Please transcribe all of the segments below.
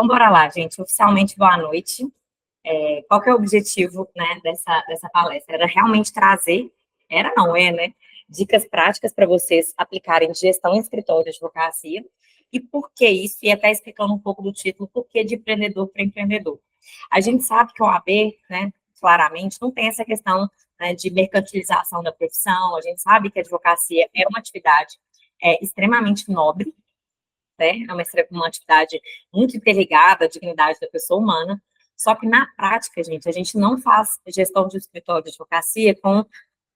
Então, bora lá, gente. Oficialmente, boa noite. Qual que é o objetivo, né, dessa palestra? Era realmente trazer, era não é, né? Dicas práticas para vocês aplicarem de gestão em escritório de advocacia. E por que isso? E até explicando um pouco do título, por que de empreendedor para empreendedor. A gente sabe que o OAB, né, claramente, não tem essa questão, né, de mercantilização da profissão. A gente sabe que a advocacia é uma atividade extremamente nobre, né? É uma atividade muito interligada à dignidade da pessoa humana. Só que, na prática, gente, a gente não faz gestão de escritório de advocacia com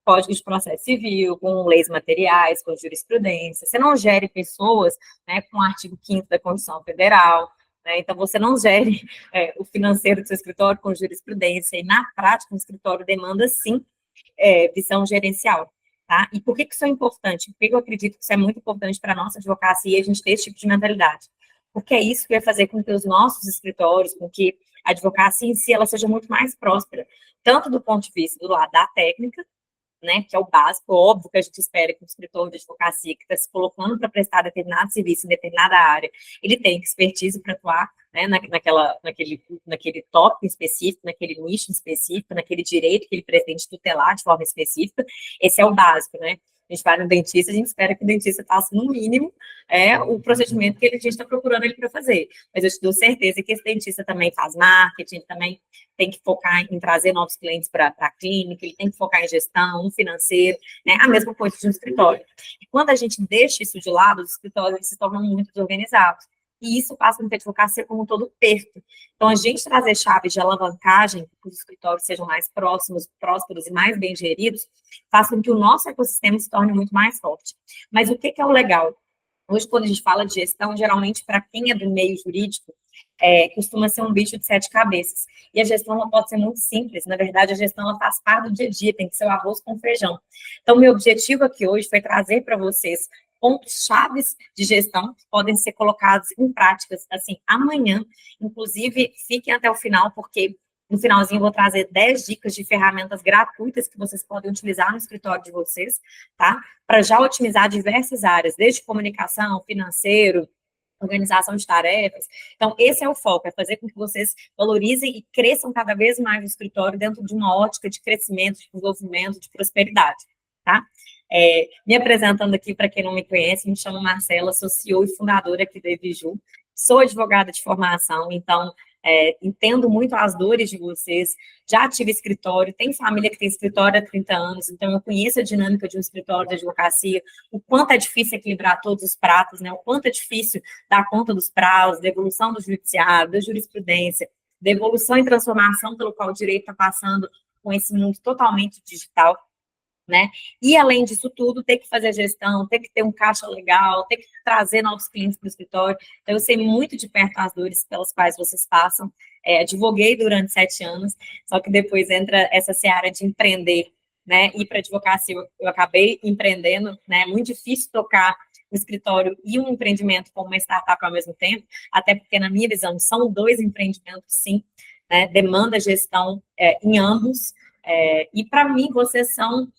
código de processo civil, com leis materiais, com jurisprudência. Você não gere pessoas, né, com o artigo 5º da Constituição Federal, né? Então, você não gere o financeiro do seu escritório com jurisprudência. E, na prática, o escritório demanda, sim, visão gerencial. Tá? E por que isso é importante? Por que eu acredito que isso é muito importante para a nossa advocacia, a gente ter esse tipo de mentalidade? Porque é isso que vai fazer com que os nossos escritórios, com que a advocacia em si, ela seja muito mais próspera, tanto do ponto de vista do lado da técnica, né, que é o básico, óbvio que a gente espera que o escritor de advocacia que está se colocando para prestar determinado serviço em determinada área, ele tem expertise para atuar, né, naquele tópico específico, naquele nicho específico, naquele direito que ele pretende tutelar de forma específica. Esse é o básico, né? A gente vai no dentista, a gente espera que o dentista faça, no mínimo, o procedimento que a gente está procurando ele para fazer. Mas eu te dou certeza que esse dentista também faz marketing, também tem que focar em trazer novos clientes para a clínica, ele tem que focar em gestão, no financeiro, né? A mesma coisa de um escritório. E quando a gente deixa isso de lado, os escritórios eles se tornam muito desorganizados. E isso passa com que a advocacia como um todo perca. Então, a gente trazer chaves de alavancagem, que os escritórios sejam mais próximos, prósperos e mais bem geridos, faz com que o nosso ecossistema se torne muito mais forte. Mas o que é o legal? Hoje, quando a gente fala de gestão, geralmente, para quem é do meio jurídico, costuma ser um bicho de 7 cabeças. E a gestão ela pode ser muito simples. Na verdade, a gestão ela faz parte do dia a dia, tem que ser o arroz com feijão. Então, meu objetivo aqui hoje foi trazer para vocês pontos chaves de gestão que podem ser colocados em práticas, assim, amanhã. Inclusive, fiquem até o final, porque no finalzinho eu vou trazer 10 dicas de ferramentas gratuitas que vocês podem utilizar no escritório de vocês, tá? Para já otimizar diversas áreas, desde comunicação, financeiro, organização de tarefas. Então, esse é o foco, é fazer com que vocês valorizem e cresçam cada vez mais o escritório dentro de uma ótica de crescimento, de desenvolvimento, de prosperidade, tá? Me apresentando aqui, para quem não me conhece, me chamo Marcela, sou CEO e fundadora aqui da Eviju, sou advogada de formação, então, entendo muito as dores de vocês, já tive escritório, tem família que tem escritório há 30 anos, então eu conheço a dinâmica de um escritório de advocacia, o quanto é difícil equilibrar todos os pratos, né, o quanto é difícil dar conta dos prazos, da evolução do judiciário, da jurisprudência, da evolução e transformação pelo qual o direito está passando com esse mundo totalmente digital, né? E, além disso tudo, ter que fazer gestão, ter que ter um caixa legal, ter que trazer novos clientes para o escritório. Então, eu sei muito de perto as dores pelas quais vocês passam. Advoguei durante 7 anos, só que depois entra essa seara de empreender, né? Ir para a advocacia, eu acabei empreendendo, né? É muito difícil tocar um escritório e um empreendimento como uma startup ao mesmo tempo, até porque, na minha visão, são 2 empreendimentos, sim, né? Demanda gestão em ambos. E, para mim, vocês são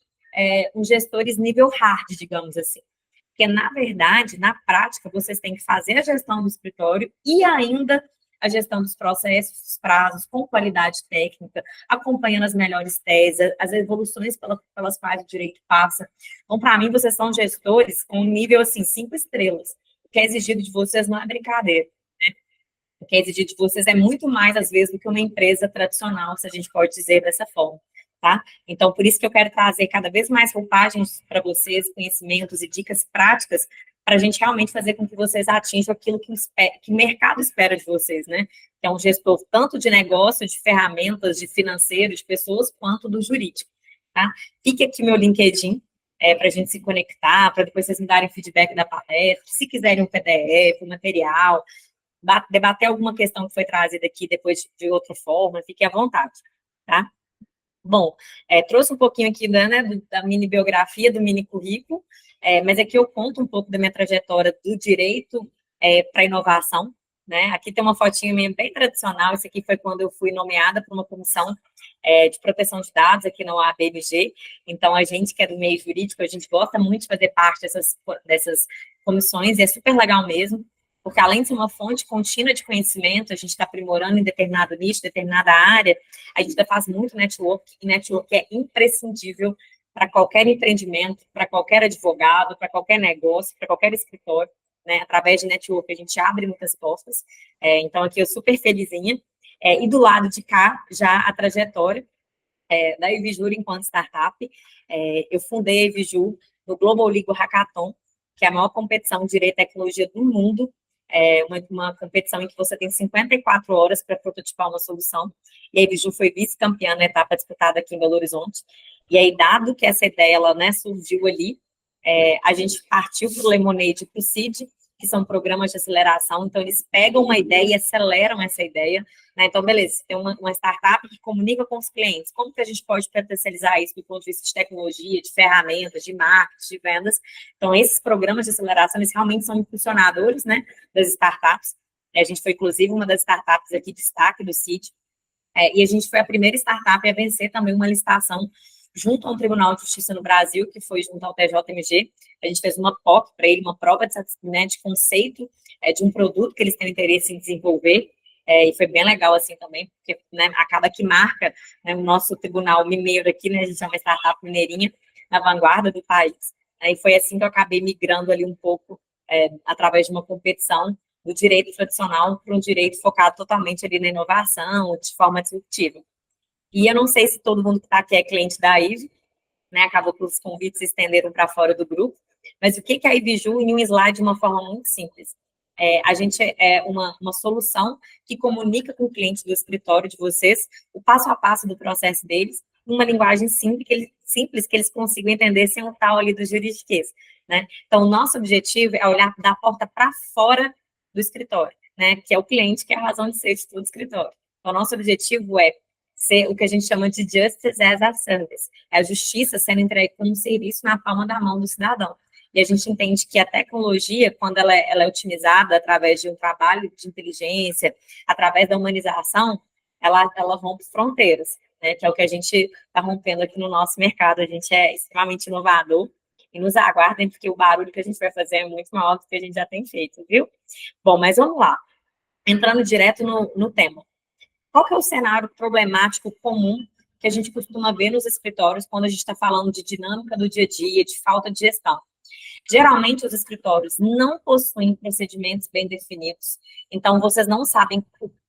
uns gestores nível hard, digamos assim. Porque, na verdade, na prática, vocês têm que fazer a gestão do escritório e ainda a gestão dos processos, dos prazos, com qualidade técnica, acompanhando as melhores teses, as evoluções pelas quais o direito passa. Então, para mim, vocês são gestores com um nível, assim, 5 estrelas. O que é exigido de vocês não é brincadeira. O que é exigido de vocês é muito mais, às vezes, do que uma empresa tradicional, se a gente pode dizer dessa forma, tá? Então, por isso que eu quero trazer cada vez mais roupagens para vocês, conhecimentos e dicas práticas, para a gente realmente fazer com que vocês atinjam aquilo que o mercado espera de vocês, né? Que é um gestor tanto de negócio, de ferramentas, de financeiro, de pessoas, quanto do jurídico, tá? Fique aqui meu LinkedIn, para a gente se conectar, para depois vocês me darem feedback da palestra, se quiserem um PDF, um material, debater alguma questão que foi trazida aqui depois de outra forma, fique à vontade, tá? Bom, trouxe um pouquinho aqui da mini biografia, do mini currículo, mas aqui eu conto um pouco da minha trajetória do direito para a inovação, né? Aqui tem uma fotinha minha bem tradicional, isso aqui foi quando eu fui nomeada para uma comissão de proteção de dados aqui na UABMG, então a gente que é do meio jurídico, a gente gosta muito de fazer parte dessas comissões, e é super legal mesmo. porque além de ser uma fonte contínua de conhecimento, a gente está aprimorando em determinado nicho, determinada área, a gente ainda faz muito network, e network é imprescindível para qualquer empreendimento, para qualquer advogado, para qualquer negócio, para qualquer escritório, né? Através de network a gente abre muitas portas, então aqui eu super felizinha, e do lado de cá, já a trajetória da Evijur enquanto startup. Eu fundei a Evijur no Global Legal Hackathon, que é a maior competição de direito e tecnologia do mundo, uma competição em que você tem 54 horas para prototipar uma solução, e a Evijur foi vice-campeã na etapa disputada aqui em Belo Horizonte. E aí, dado que essa ideia ela, né, surgiu ali, a gente partiu para o Lemonade e para o Seed, que são programas de aceleração, então eles pegam uma ideia e aceleram essa ideia, né? Então, beleza, tem uma startup que comunica com os clientes, como que a gente pode potencializar isso do ponto de vista de tecnologia, de ferramentas, de marketing, de vendas? Então, esses programas de aceleração, eles realmente são impulsionadores, né, das startups. A gente foi, inclusive, uma das startups aqui, destaque do Seed, e a gente foi a primeira startup a vencer também uma licitação junto ao Tribunal de Justiça no Brasil, que foi junto ao TJMG. A gente fez uma POC para ele, uma prova de conceito de um produto que eles têm interesse em desenvolver, e foi bem legal assim também, porque né, acaba que marca né, o nosso tribunal mineiro aqui, né, a gente é uma startup mineirinha na vanguarda do país, e foi assim que eu acabei migrando ali um pouco, através de uma competição do direito tradicional para um direito focado totalmente ali na inovação, de forma disruptiva. E eu não sei se todo mundo que está aqui é cliente da IVE, né? Acabou que os convites se estenderam para fora do grupo. Mas o que é a IVJU em um slide de uma forma muito simples? A gente é uma solução que comunica com o cliente do escritório de vocês o passo a passo do processo deles, numa linguagem simples que eles consigam entender sem o tal ali do juridiquês, né? Então, o nosso objetivo é olhar da porta para fora do escritório, né? Que é o cliente, que é a razão de ser de todo escritório. Então, o nosso objetivo é ser o que a gente chama de justice as a service, é a justiça sendo entregue como um serviço na palma da mão do cidadão. E a gente entende que a tecnologia, quando ela é otimizada através de um trabalho de inteligência, através da humanização, ela rompe fronteiras, né, que é o que a gente está rompendo aqui no nosso mercado. A gente é extremamente inovador e nos aguardem, porque o barulho que a gente vai fazer é muito maior do que a gente já tem feito, viu? Bom, mas vamos lá. Entrando direto no tema. Qual que é o cenário problemático comum que a gente costuma ver nos escritórios quando a gente está falando de dinâmica do dia a dia, de falta de gestão? Geralmente, os escritórios não possuem procedimentos bem definidos, então vocês não sabem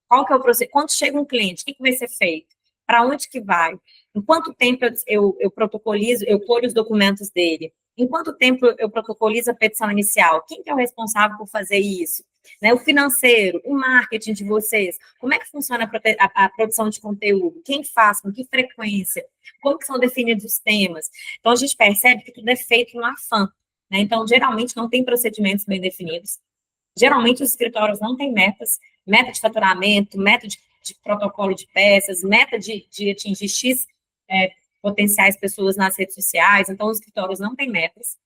qual que é o procedimento, quando chega um cliente, o que vai ser feito, para onde que vai, em quanto tempo eu protocolizo, eu colho os documentos dele, em quanto tempo eu protocolizo a petição inicial, quem que é o responsável por fazer isso? Né, o financeiro, o marketing de vocês, como é que funciona a produção de conteúdo, quem faz, com que frequência, como que são definidos os temas. Então, a gente percebe que tudo é feito no afã, né? Então, geralmente, não tem procedimentos bem definidos, geralmente os escritórios não têm metas, meta de faturamento, meta de protocolo de peças, meta de atingir X potenciais pessoas nas redes sociais, então os escritórios não têm metas.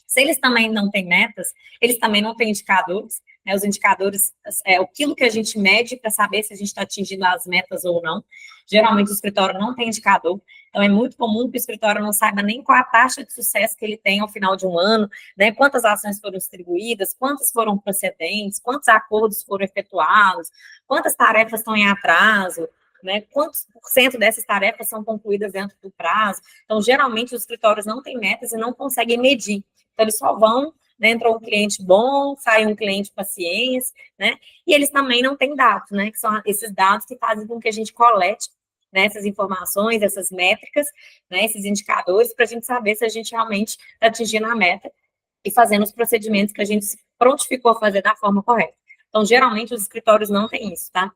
Se eles também não têm metas, eles também não têm indicadores, né? Os indicadores é aquilo que a gente mede para saber se a gente está atingindo as metas ou não. Geralmente o escritório não tem indicador, então é muito comum que o escritório não saiba nem qual a taxa de sucesso que ele tem ao final de um ano, né? Quantas ações foram distribuídas, quantas foram procedentes, quantos acordos foram efetuados, quantas tarefas estão em atraso, né? Quantos por cento dessas tarefas são concluídas dentro do prazo. Então, geralmente, os escritórios não têm metas e não conseguem medir. Então, eles só vão, né, entrou um cliente bom, sai um cliente paciente, né, e eles também não têm dados, né, que são esses dados que fazem com que a gente colete, né, essas informações, essas métricas, né, esses indicadores, para a gente saber se a gente realmente está atingindo a meta e fazendo os procedimentos que a gente se prontificou a fazer da forma correta. Então, geralmente, os escritórios não têm isso, tá?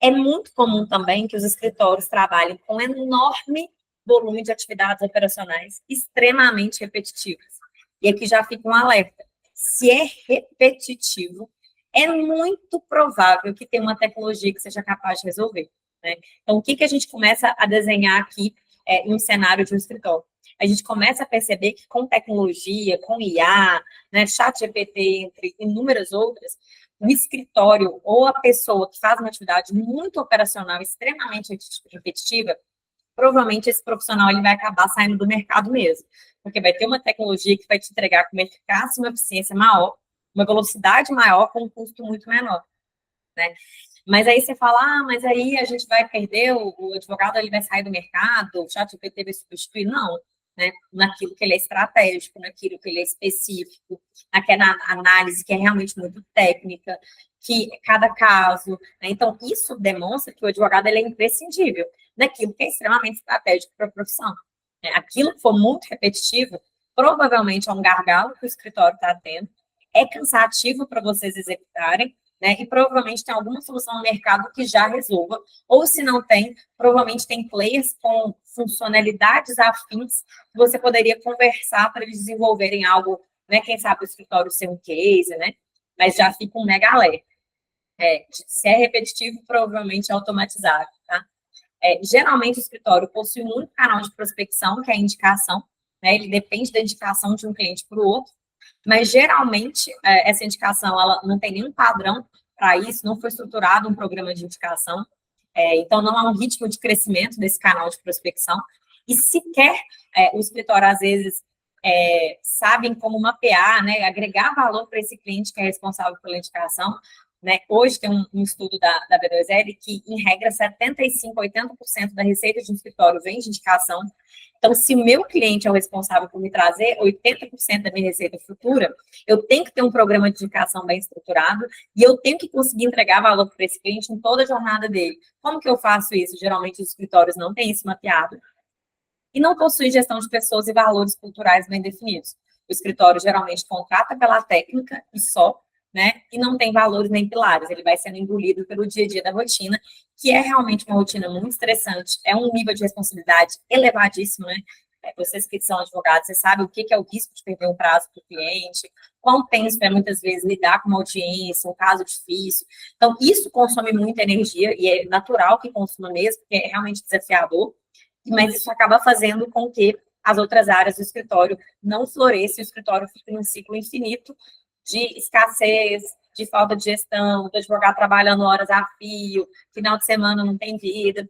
É muito comum também que os escritórios trabalhem com enorme volume de atividades operacionais extremamente repetitivas. E aqui já fica um alerta. Se é repetitivo, é muito provável que tenha uma tecnologia que seja capaz de resolver, né? Então, o que a gente começa a desenhar aqui em um cenário de um escritório? A gente começa a perceber que com tecnologia, com IA, né, chat GPT, entre inúmeras outras, o escritório ou a pessoa que faz uma atividade muito operacional, extremamente repetitiva, provavelmente esse profissional ele vai acabar saindo do mercado mesmo, porque vai ter uma tecnologia que vai te entregar com uma eficácia e uma eficiência uma velocidade maior com um custo muito menor, né? Mas aí você fala, mas aí a gente vai perder, o advogado ele vai sair do mercado, o ChatGPT vai substituir. Não, né? Naquilo que ele é estratégico, naquilo que ele é específico, naquela análise que é realmente muito técnica, que cada caso, né? Então, isso demonstra que o advogado ele é imprescindível naquilo que é extremamente estratégico para a profissão. Né? Aquilo que for muito repetitivo, provavelmente é um gargalo que o escritório está tendo, é cansativo para vocês executarem, né? E provavelmente tem alguma solução no mercado que já resolva, ou se não tem, provavelmente tem players com funcionalidades afins que você poderia conversar para eles desenvolverem algo, né? Quem sabe o escritório ser um case, né? Mas já fica um mega alerta. Se é repetitivo, provavelmente é automatizado, tá? Geralmente o escritório possui um único canal de prospecção, que é a indicação, né? Ele depende da indicação de um cliente para o outro, mas geralmente essa indicação ela não tem nenhum padrão para isso, não foi estruturado um programa de indicação, então não há um ritmo de crescimento desse canal de prospecção, e sequer o escritório, às vezes, sabem como mapear, né, agregar valor para esse cliente que é responsável pela indicação. Né? Hoje tem um estudo da B2L que, em regra, 75%, 80% da receita de um escritório vem de indicação. Então, se o meu cliente é o responsável por me trazer 80% da minha receita futura, eu tenho que ter um programa de indicação bem estruturado e eu tenho que conseguir entregar valor para esse cliente em toda a jornada dele. Como que eu faço isso? Geralmente, os escritórios não têm isso mapeado e não possuem gestão de pessoas e valores culturais bem definidos. O escritório geralmente contrata pela técnica e só, né? E não tem valores nem pilares, ele vai sendo engolido pelo dia a dia da rotina, que é realmente uma rotina muito estressante, é um nível de responsabilidade elevadíssimo, né? Vocês que são advogados, vocês sabem o que é o risco de perder um prazo para o cliente, quão tenso é muitas vezes lidar com uma audiência, um caso difícil. Então, isso consome muita energia, e é natural que consuma mesmo, porque é realmente desafiador, mas isso acaba fazendo com que as outras áreas do escritório não floresçam, e o escritório fica num ciclo infinito de escassez, de falta de gestão, do advogado trabalhando horas a fio, final de semana não tem vida.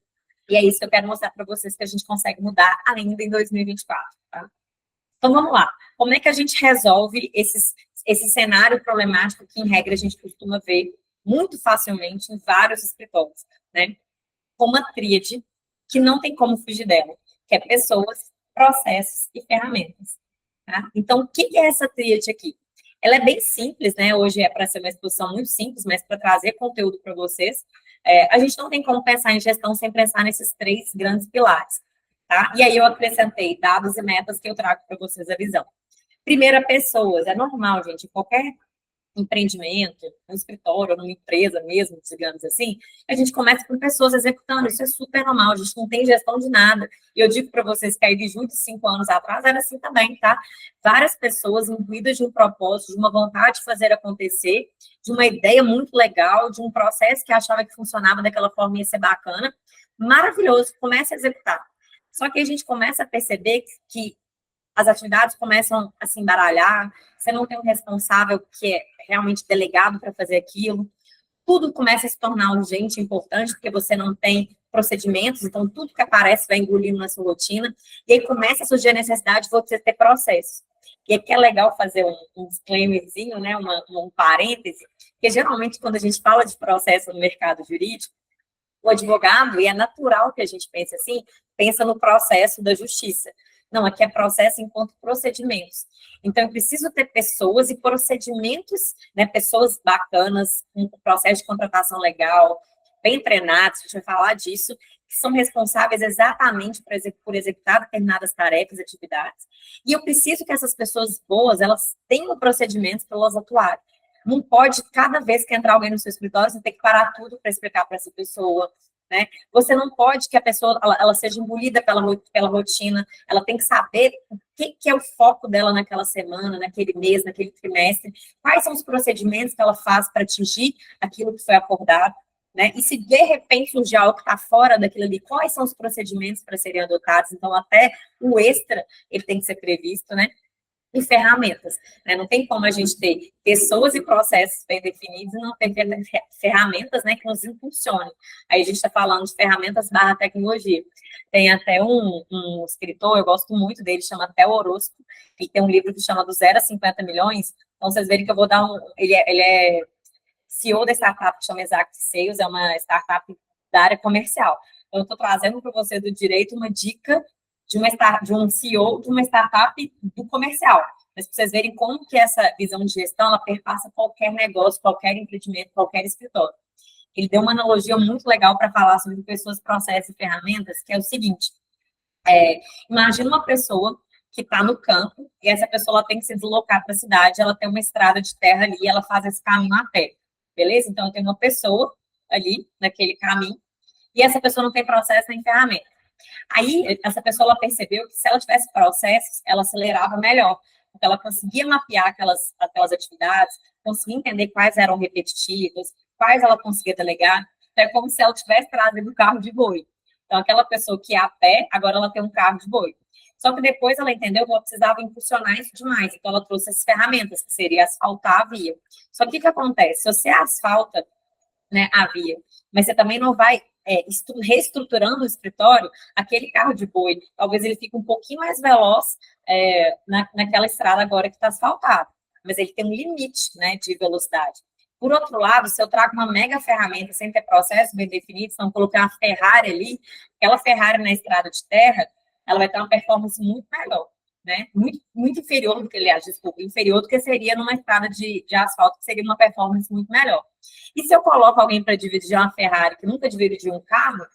E é isso que eu quero mostrar para vocês que a gente consegue mudar ainda em 2024. Tá? Então, vamos lá. Como é que a gente resolve esse cenário problemático que, em regra, a gente costuma ver muito facilmente em vários escritórios, né? Com uma tríade que não tem como fugir dela, que é pessoas, processos e ferramentas. Tá? Então, o que é essa tríade aqui? Ela é bem simples, né? Hoje é para ser uma exposição muito simples, mas para trazer conteúdo para vocês. A gente não tem como pensar em gestão sem pensar nesses três grandes pilares, tá? E aí eu acrescentei dados e metas que eu trago para vocês a visão. Primeira, pessoas. É normal, gente, qualquer empreendimento, um escritório, numa empresa mesmo, digamos assim, a gente começa com pessoas executando, isso é super normal, a gente não tem gestão de nada. E eu digo para vocês que a Ediju de 5 anos atrás era assim também, tá? Várias pessoas imbuídas de um propósito, de uma vontade de fazer acontecer, de uma ideia muito legal, de um processo que achava que funcionava daquela forma ia ser bacana, maravilhoso, começa a executar. Só que a gente começa a perceber que as atividades começam a se embaralhar, você não tem um responsável que é realmente delegado para fazer aquilo, tudo começa a se tornar urgente, importante, porque você não tem procedimentos, então tudo que aparece vai engolindo na sua rotina, e aí começa a surgir a necessidade de você ter processos. E aqui é legal fazer um disclaimerzinho, né, um parêntese, porque geralmente quando a gente fala de processo no mercado jurídico, o advogado, e é natural que a gente pense assim, pensa no processo da justiça. Não, aqui é processo enquanto procedimentos. Então, eu preciso ter pessoas e procedimentos, né, pessoas bacanas, com processo de contratação legal, bem treinados, a gente vai falar disso, que são responsáveis exatamente por executar determinadas tarefas, atividades. E eu preciso que essas pessoas boas, elas tenham procedimentos para elas atuarem. Não pode, cada vez que entrar alguém no seu escritório, você tem que parar tudo para explicar para essa pessoa, né? Você não pode que a pessoa ela seja engolida pela rotina, ela tem que saber o que é o foco dela naquela semana, naquele mês, naquele trimestre, quais são os procedimentos que ela faz para atingir aquilo que foi acordado, né? E se de repente surgir algo que está fora daquilo ali, quais são os procedimentos para serem adotados? Então, até o extra, ele tem que ser previsto, né? E ferramentas, né? Não tem como a gente ter pessoas e processos bem definidos e não ter ferramentas, né, que nos impulsionem. Aí a gente está falando de ferramentas barra tecnologia. Tem até um escritor, eu gosto muito dele, chama Theo Orozco, e tem um livro que chama Do Zero a 50 Milhões, Então, vocês verem que eu vou dar ele é CEO da startup que chama Exact Sales, é uma startup da área comercial. Então, eu estou trazendo para você do direito uma dica de um CEO de uma startup do comercial. Mas para vocês verem como que essa visão de gestão, ela perpassa qualquer negócio, qualquer empreendimento, qualquer escritório. Ele deu uma analogia muito legal para falar sobre pessoas, processos e ferramentas, que é o seguinte, imagina uma pessoa que está no campo e essa pessoa tem que se deslocar para a cidade, ela tem uma estrada de terra ali, ela faz esse caminho a pé, beleza? Então, tem uma pessoa ali naquele caminho e essa pessoa não tem processo nem ferramenta. Aí, essa pessoa ela percebeu que se ela tivesse processos, ela acelerava melhor, porque ela conseguia mapear aquelas atividades, conseguia entender quais eram repetitivas, quais ela conseguia delegar. Então, é como se ela tivesse trazido um carro de boi. Então, aquela pessoa que ia a pé, agora ela tem um carro de boi. Só que depois ela entendeu que ela precisava impulsionar isso demais. Então, ela trouxe as ferramentas, que seria asfaltar a via. Só que o que acontece? Se você asfalta, né, a via, mas você também não vai reestruturando o escritório, aquele carro de boi, talvez ele fique um pouquinho mais veloz naquela estrada agora que está asfaltada, mas ele tem um limite, né, de velocidade. Por outro lado, se eu trago uma mega ferramenta sem ter processo bem definido, se não colocar uma Ferrari ali, aquela Ferrari na estrada de terra, ela vai ter uma performance muito melhor, né? Muito inferior do que, aliás, desculpa, inferior do que seria numa estrada de asfalto, que seria uma performance muito melhor. E se eu coloco alguém para dividir uma Ferrari que nunca dividiu um carro,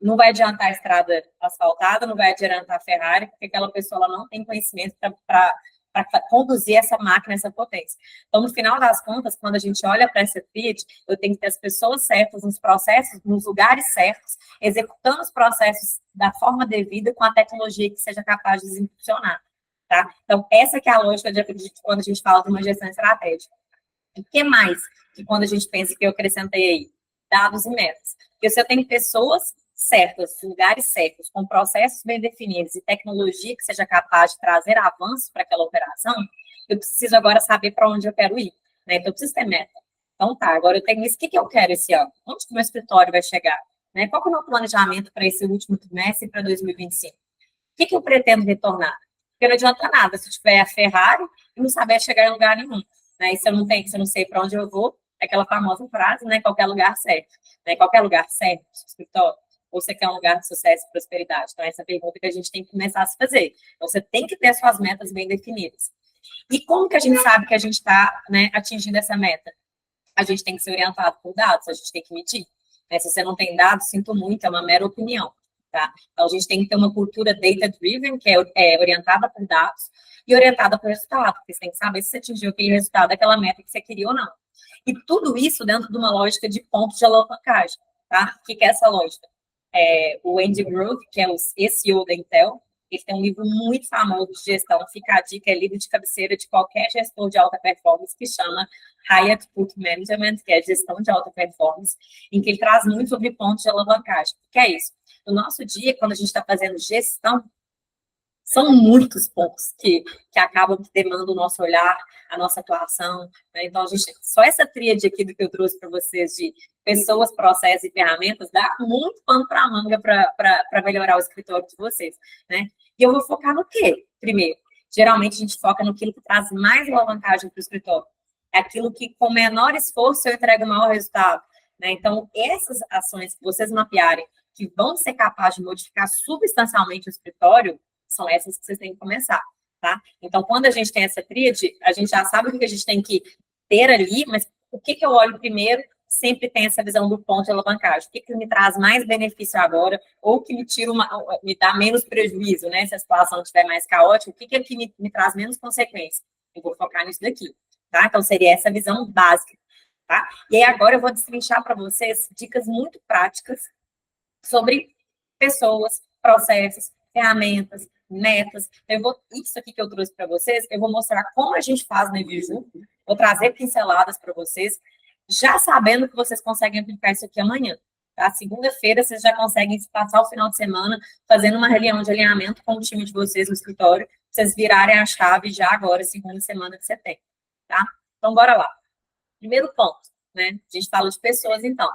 não vai adiantar a estrada asfaltada, não vai adiantar a Ferrari, porque aquela pessoa ela não tem conhecimento para conduzir essa máquina, essa potência. Então, no final das contas, quando a gente olha para essa tríade, eu tenho que ter as pessoas certas, nos processos, nos lugares certos, executando os processos da forma devida, com a tecnologia que seja capaz de impulsionar. Tá? Então, essa que é a lógica de quando a gente fala de uma gestão estratégica. O que mais que quando a gente pensa que eu acrescentei aí? Dados e metas. Porque se eu tenho pessoas certas, lugares certos, com processos bem definidos e tecnologia que seja capaz de trazer avanços para aquela operação, eu preciso agora saber para onde eu quero ir. Né? Então, eu preciso ter meta. Então, tá, agora eu tenho isso. O que eu quero esse ano? Onde que o meu escritório vai chegar? Né? Qual que é o meu planejamento para esse último trimestre e para 2025? O que eu pretendo retornar? Porque não adianta nada se eu tiver a Ferrari e não saber chegar em lugar nenhum. Né? E se eu não sei para onde eu vou, é aquela famosa frase, né? Qualquer lugar serve. Né? Qualquer lugar serve, escritório. Ou você quer um lugar de sucesso e prosperidade? Então, essa é a pergunta que a gente tem que começar a se fazer. Então, você tem que ter suas metas bem definidas. E como que a gente sabe que a gente está, né, atingindo essa meta? A gente tem que ser orientado por dados, a gente tem que medir. Né? Se você não tem dados, sinto muito, é uma mera opinião. Tá? Então, a gente tem que ter uma cultura data-driven, que é orientada por dados, e orientada por resultado, porque você tem que saber se você atingiu aquele resultado, aquela meta que você queria ou não. E tudo isso dentro de uma lógica de pontos de alavancagem. Tá? O que é essa lógica? O Andy Grove, que é o CEO da Intel, ele tem um livro muito famoso de gestão, fica a dica, é livro de cabeceira de qualquer gestor de alta performance, que chama High Output Management, que é gestão de alta performance, em que ele traz muito sobre pontos de alavancagem. O que é isso? No nosso dia, quando a gente está fazendo gestão, são muitos pontos que acabam que demandam o nosso olhar, a nossa atuação. Né? Então, só essa tríade aqui do que eu trouxe para vocês de pessoas, processos e ferramentas dá muito pano para a manga para melhorar o escritório de vocês. Né? E eu vou focar no quê? Primeiro, geralmente a gente foca no que traz mais alavancagem para o escritório. É aquilo que, com menor esforço, eu entrego maior resultado. Né? Então, essas ações que vocês mapearem, que vão ser capazes de modificar substancialmente o escritório, são essas que vocês têm que começar, tá? Então, quando a gente tem essa tríade, a gente já sabe o que a gente tem que ter ali, mas o que eu olho primeiro sempre tem essa visão do ponto de alavancagem. O que me traz mais benefício agora, ou que me dá menos prejuízo, né? Se a situação estiver mais caótica, o que é que me traz menos consequência? Eu vou focar nisso daqui, tá? Então, seria essa visão básica, tá? E aí, agora eu vou destrinchar para vocês dicas muito práticas sobre pessoas, processos, ferramentas, metas. Isso aqui que eu trouxe para vocês, eu vou mostrar como a gente faz no Enviju, vou trazer pinceladas para vocês, já sabendo que vocês conseguem aplicar isso aqui amanhã. Tá? Segunda-feira, vocês já conseguem passar o final de semana fazendo uma reunião de alinhamento com o time de vocês no escritório, pra vocês virarem a chave já agora, segunda semana que você tem. Tá? Então, bora lá. Primeiro ponto, né? A gente fala de pessoas, então.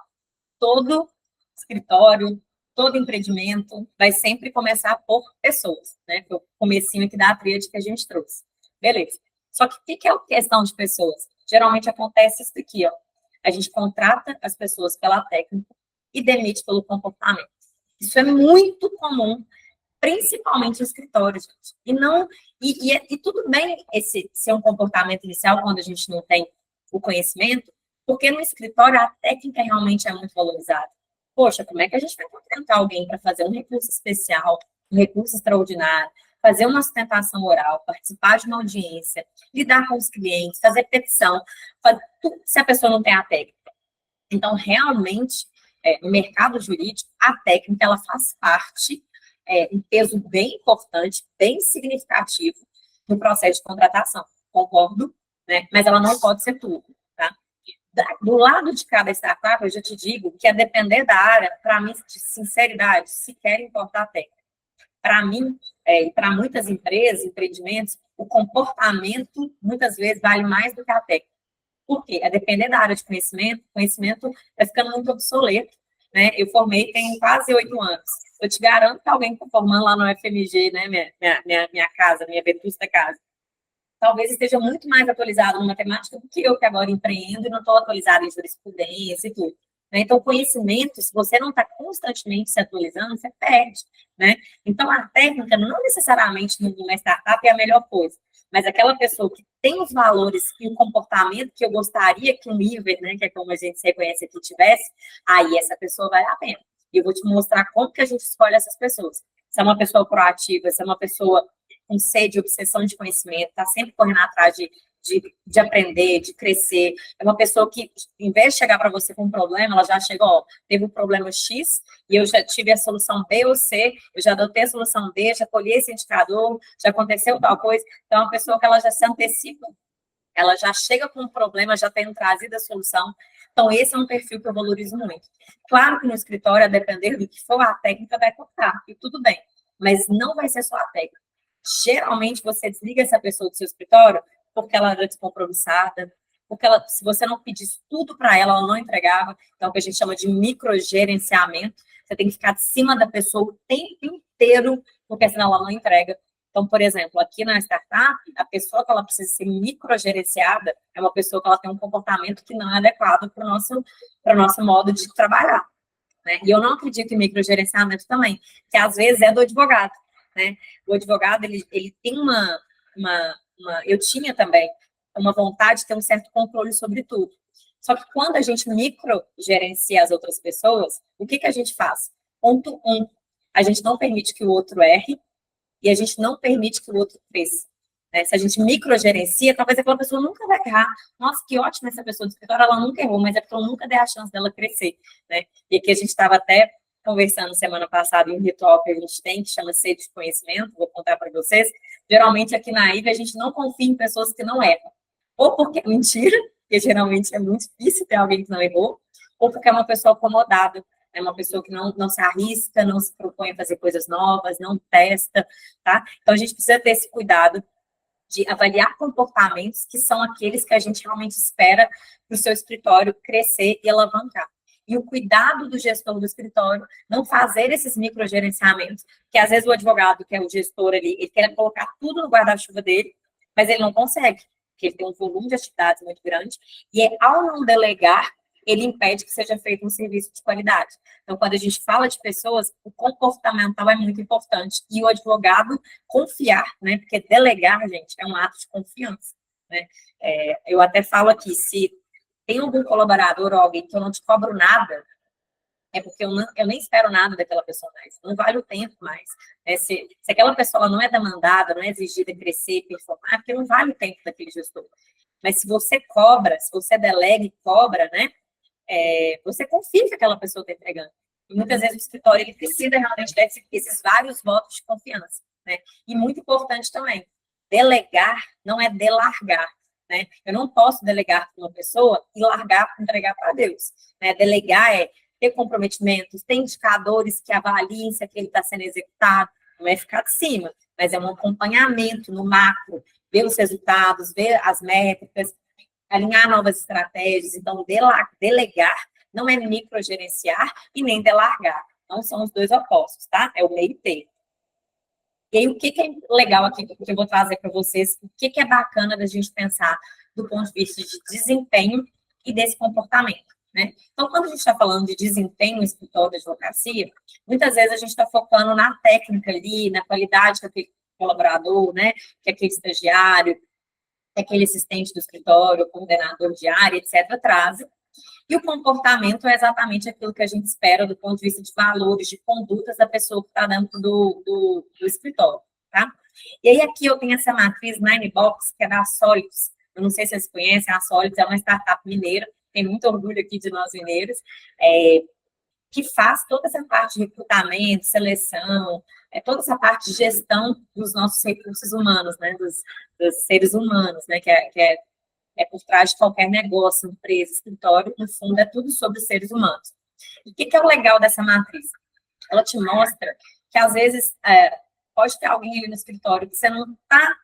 Todo escritório, todo empreendimento vai sempre começar por pessoas, né? Foi o comecinho aqui da tríade que a gente trouxe. Beleza. Só que o que é a questão de pessoas? Geralmente acontece isso aqui, ó. A gente contrata as pessoas pela técnica e demite pelo comportamento. Isso é muito comum, principalmente em escritórios, gente. E não, e tudo bem esse ser um comportamento inicial quando a gente não tem o conhecimento, porque no escritório a técnica realmente é muito valorizada. Poxa, como é que a gente vai contratar alguém para fazer um recurso especial, um recurso extraordinário, fazer uma sustentação oral, participar de uma audiência, lidar com os clientes, fazer petição, fazer tudo, se a pessoa não tem a técnica? Então, realmente, no mercado jurídico, a técnica ela faz parte, um peso bem importante, bem significativo no processo de contratação. Concordo, né? Mas ela não pode ser tudo, tá? Do lado de cada startup, eu já te digo que, a depender da área, para mim, de sinceridade, se quer importar a técnica. Para mim, e para muitas empresas, empreendimentos, o comportamento, muitas vezes, vale mais do que a técnica. Por quê? A depender da área de conhecimento, o conhecimento vai ficando muito obsoleto, né? Eu formei tem quase 8 anos. Eu te garanto que alguém que está formando lá no FMG, né, minha casa, minha vetusta casa, talvez esteja muito mais atualizado em matemática do que eu, que agora empreendo e não estou atualizada em jurisprudência e tudo. Né? Então, conhecimento, se você não está constantemente se atualizando, você perde, né? Então, a técnica, não necessariamente numa startup é a melhor coisa, mas aquela pessoa que tem os valores e o comportamento que eu gostaria que um Iver, né, que é como a gente se reconhece aqui, tivesse, aí essa pessoa vale a pena. E eu vou te mostrar como que a gente escolhe essas pessoas. Se é uma pessoa proativa, se é uma pessoa com sede, obsessão de conhecimento, está sempre correndo atrás de aprender, de crescer. É uma pessoa que, em vez de chegar para você com um problema, ela já chega, ó, teve um problema X e eu já tive a solução B ou C, eu já adotei a solução D, já colhi esse indicador, já aconteceu tal coisa. Então, é uma pessoa que ela já se antecipa, ela já chega com um problema, já tendo trazido a solução. Então, esse é um perfil que eu valorizo muito. Claro que no escritório, a depender do que for, a técnica vai contar, e tudo bem, mas não vai ser só a técnica. Geralmente, você desliga essa pessoa do seu escritório porque ela era descompromissada, porque ela, se você não pedisse tudo para ela, ela não entregava. Então, o que a gente chama de microgerenciamento. Você tem que ficar de cima da pessoa o tempo inteiro, porque senão ela não entrega. Então, por exemplo, aqui na startup, a pessoa que ela precisa ser microgerenciada é uma pessoa que ela tem um comportamento que não é adequado para o nosso modo de trabalhar. Né? E eu não acredito em microgerenciamento também, que às vezes é do advogado. Né? O advogado, ele tem eu tinha também uma vontade de ter um certo controle sobre tudo. Só que quando a gente microgerencia as outras pessoas, o que a gente faz? Ponto 1, a gente não permite que o outro erre e a gente não permite que o outro cresça. Né? Se a gente microgerencia, talvez aquela pessoa nunca vai errar. Nossa, que ótima essa pessoa do escritório, ela nunca errou, mas é porque eu nunca dei a chance dela crescer. Né? E aqui a gente estava até conversando semana passada em um ritual que a gente tem, que chama sede de conhecimento, vou contar para vocês. Geralmente aqui na IVE a gente não confia em pessoas que não erram. Ou porque é mentira, porque geralmente é muito difícil ter alguém que não errou, ou porque é uma pessoa acomodada, é uma pessoa que não se arrisca, não se propõe a fazer coisas novas, não testa, tá? Então a gente precisa ter esse cuidado de avaliar comportamentos que são aqueles que a gente realmente espera para o seu escritório crescer e alavancar. E o cuidado do gestor do escritório, não fazer esses microgerenciamentos, que às vezes o advogado, que é o gestor ali, ele quer colocar tudo no guarda-chuva dele, mas ele não consegue, porque ele tem um volume de atividades muito grande, e ao não delegar, ele impede que seja feito um serviço de qualidade. Então, quando a gente fala de pessoas, o comportamental é muito importante, e o advogado confiar, né, porque delegar, gente, é um ato de confiança, né. Eu até falo aqui, se tem algum colaborador ou alguém que eu não te cobro nada, é porque eu nem espero nada daquela pessoa mais, não vale o tempo mais. Né? Se aquela pessoa não é demandada, não é exigida crescer, performar, é porque não vale o tempo daquele gestor. Mas se você cobra, se você delega e cobra, né, você confia que aquela pessoa está entregando. E muitas vezes o escritório ele precisa realmente desses vários votos de confiança. Né? E muito importante também, delegar não é delargar. Né? Eu não posso delegar para uma pessoa e entregar para Deus. Né? Delegar é ter comprometimentos, ter indicadores que avaliem se aquele está sendo executado, não é ficar de cima, mas é um acompanhamento no macro, ver os resultados, ver as métricas, alinhar novas estratégias. Então, delegar não é microgerenciar e nem delargar. Não são os dois opostos, tá? É o meio termo. E aí, o que é legal aqui, que eu vou trazer para vocês, o que é bacana da gente pensar do ponto de vista de desempenho e desse comportamento, né? Então, quando a gente está falando de desempenho no escritório de advocacia, muitas vezes a gente está focando na técnica ali, na qualidade que aquele colaborador, né, que aquele estagiário, que aquele assistente do escritório, coordenador de área, etc., traz. E o comportamento é exatamente aquilo que a gente espera do ponto de vista de valores, de condutas da pessoa que está dentro do escritório, tá? E aí aqui eu tenho essa matriz Nine Box, que é da Solids. Eu não sei se vocês conhecem, a Solids é uma startup mineira, tem muito orgulho aqui de nós mineiros, que faz toda essa parte de recrutamento, seleção, toda essa parte de gestão dos nossos recursos humanos, né, dos seres humanos, né, que é por trás de qualquer negócio, empresa, escritório, no fundo, é tudo sobre os seres humanos. E o que é o legal dessa matriz? Ela te mostra que, às vezes, pode ter alguém ali no escritório que você não está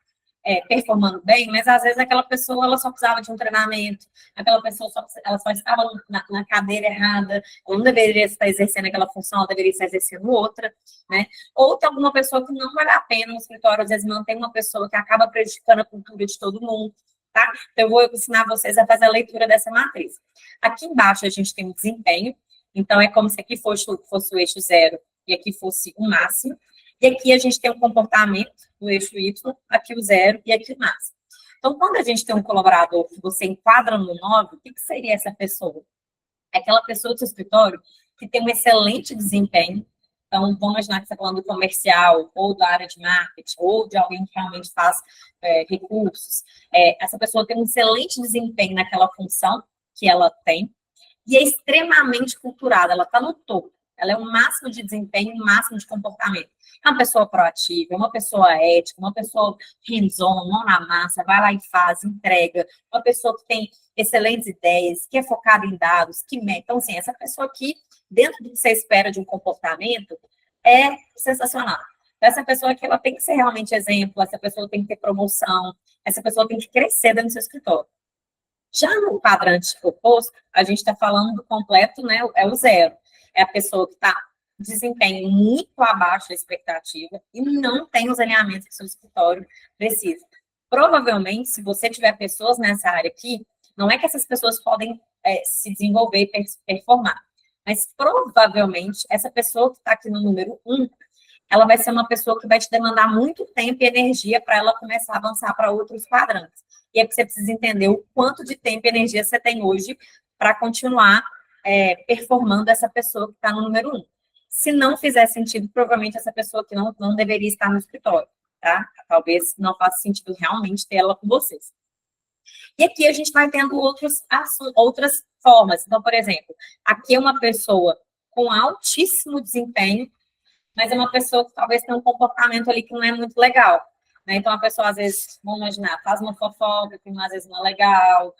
performando bem, mas, às vezes, aquela pessoa ela só precisava de um treinamento, aquela pessoa ela só estava na cadeira errada, ela não deveria estar exercendo aquela função, ela deveria estar exercendo outra, né? Ou tem alguma pessoa que não vale a pena no escritório, às vezes mantém uma pessoa que acaba prejudicando a cultura de todo mundo, tá? Então, eu vou ensinar vocês a fazer a leitura dessa matriz. Aqui embaixo a gente tem o desempenho, então é como se aqui fosse o eixo 0 e aqui fosse o máximo, e aqui a gente tem o comportamento do eixo Y, aqui o 0 e aqui o máximo. Então, quando a gente tem um colaborador que você enquadra no 9, o que seria essa pessoa? É aquela pessoa do seu escritório que tem um excelente desempenho. Então, vamos imaginar que você está falando do comercial, ou da área de marketing, ou de alguém que realmente faz recursos. Essa pessoa tem um excelente desempenho naquela função que ela tem, e é extremamente culturada, ela está no topo. Ela é o máximo de desempenho, o máximo de comportamento. É uma pessoa proativa, é uma pessoa ética, uma pessoa hands-on, mão na massa, vai lá e faz, entrega. Uma pessoa que tem excelentes ideias, que é focada em dados, que mete. Então, assim, essa pessoa aqui, dentro do que você espera de um comportamento, é sensacional. Então, essa pessoa aqui, ela tem que ser realmente exemplo, essa pessoa tem que ter promoção, essa pessoa tem que crescer dentro do seu escritório. Já no quadrante oposto, a gente está falando do completo, né? É o 0. É a pessoa que está desempenho muito abaixo da expectativa e não tem os alinhamentos que o seu escritório precisa. Provavelmente, se você tiver pessoas nessa área aqui, não é que essas pessoas podem se desenvolver e performar, mas provavelmente essa pessoa que está aqui no número 1, ela vai ser uma pessoa que vai te demandar muito tempo e energia para ela começar a avançar para outros quadrantes. E é que você precisa entender o quanto de tempo e energia você tem hoje para continuar performando essa pessoa que está no número 1. Se não fizer sentido, provavelmente essa pessoa que não deveria estar no escritório, tá? Talvez não faça sentido realmente ter ela com vocês. E aqui a gente vai tendo outras formas. Então, por exemplo, aqui é uma pessoa com altíssimo desempenho, mas é uma pessoa que talvez tenha um comportamento ali que não é muito legal. Né? Então, a pessoa, às vezes, vamos imaginar, faz uma fofoca que às vezes não é legal,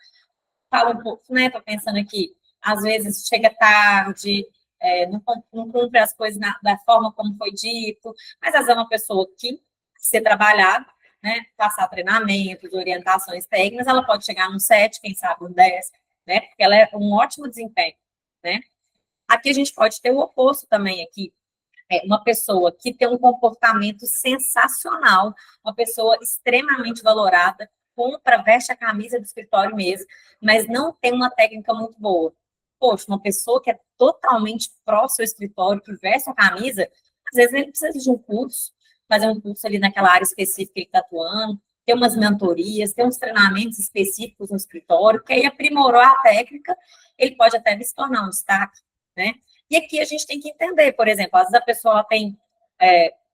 fala um pouco, né? Estou pensando aqui, às vezes chega tarde, não cumpre as coisas da forma como foi dito, mas às vezes é uma pessoa que, ser trabalhada, né? Passar treinamentos, orientações técnicas, ela pode chegar no 7, quem sabe no 10, né? Porque ela é um ótimo desempenho, né? Aqui a gente pode ter o oposto também aqui, uma pessoa que tem um comportamento sensacional, uma pessoa extremamente valorada, compra, veste a camisa do escritório mesmo, mas não tem uma técnica muito boa. Poxa, uma pessoa que é totalmente pró seu escritório, que veste a camisa, às vezes ele precisa de um curso, fazer um curso ali naquela área específica que ele está atuando, ter umas mentorias, ter uns treinamentos específicos no escritório, que aí aprimorou a técnica, ele pode até se tornar um destaque, né? E aqui a gente tem que entender, por exemplo, às vezes a pessoa tem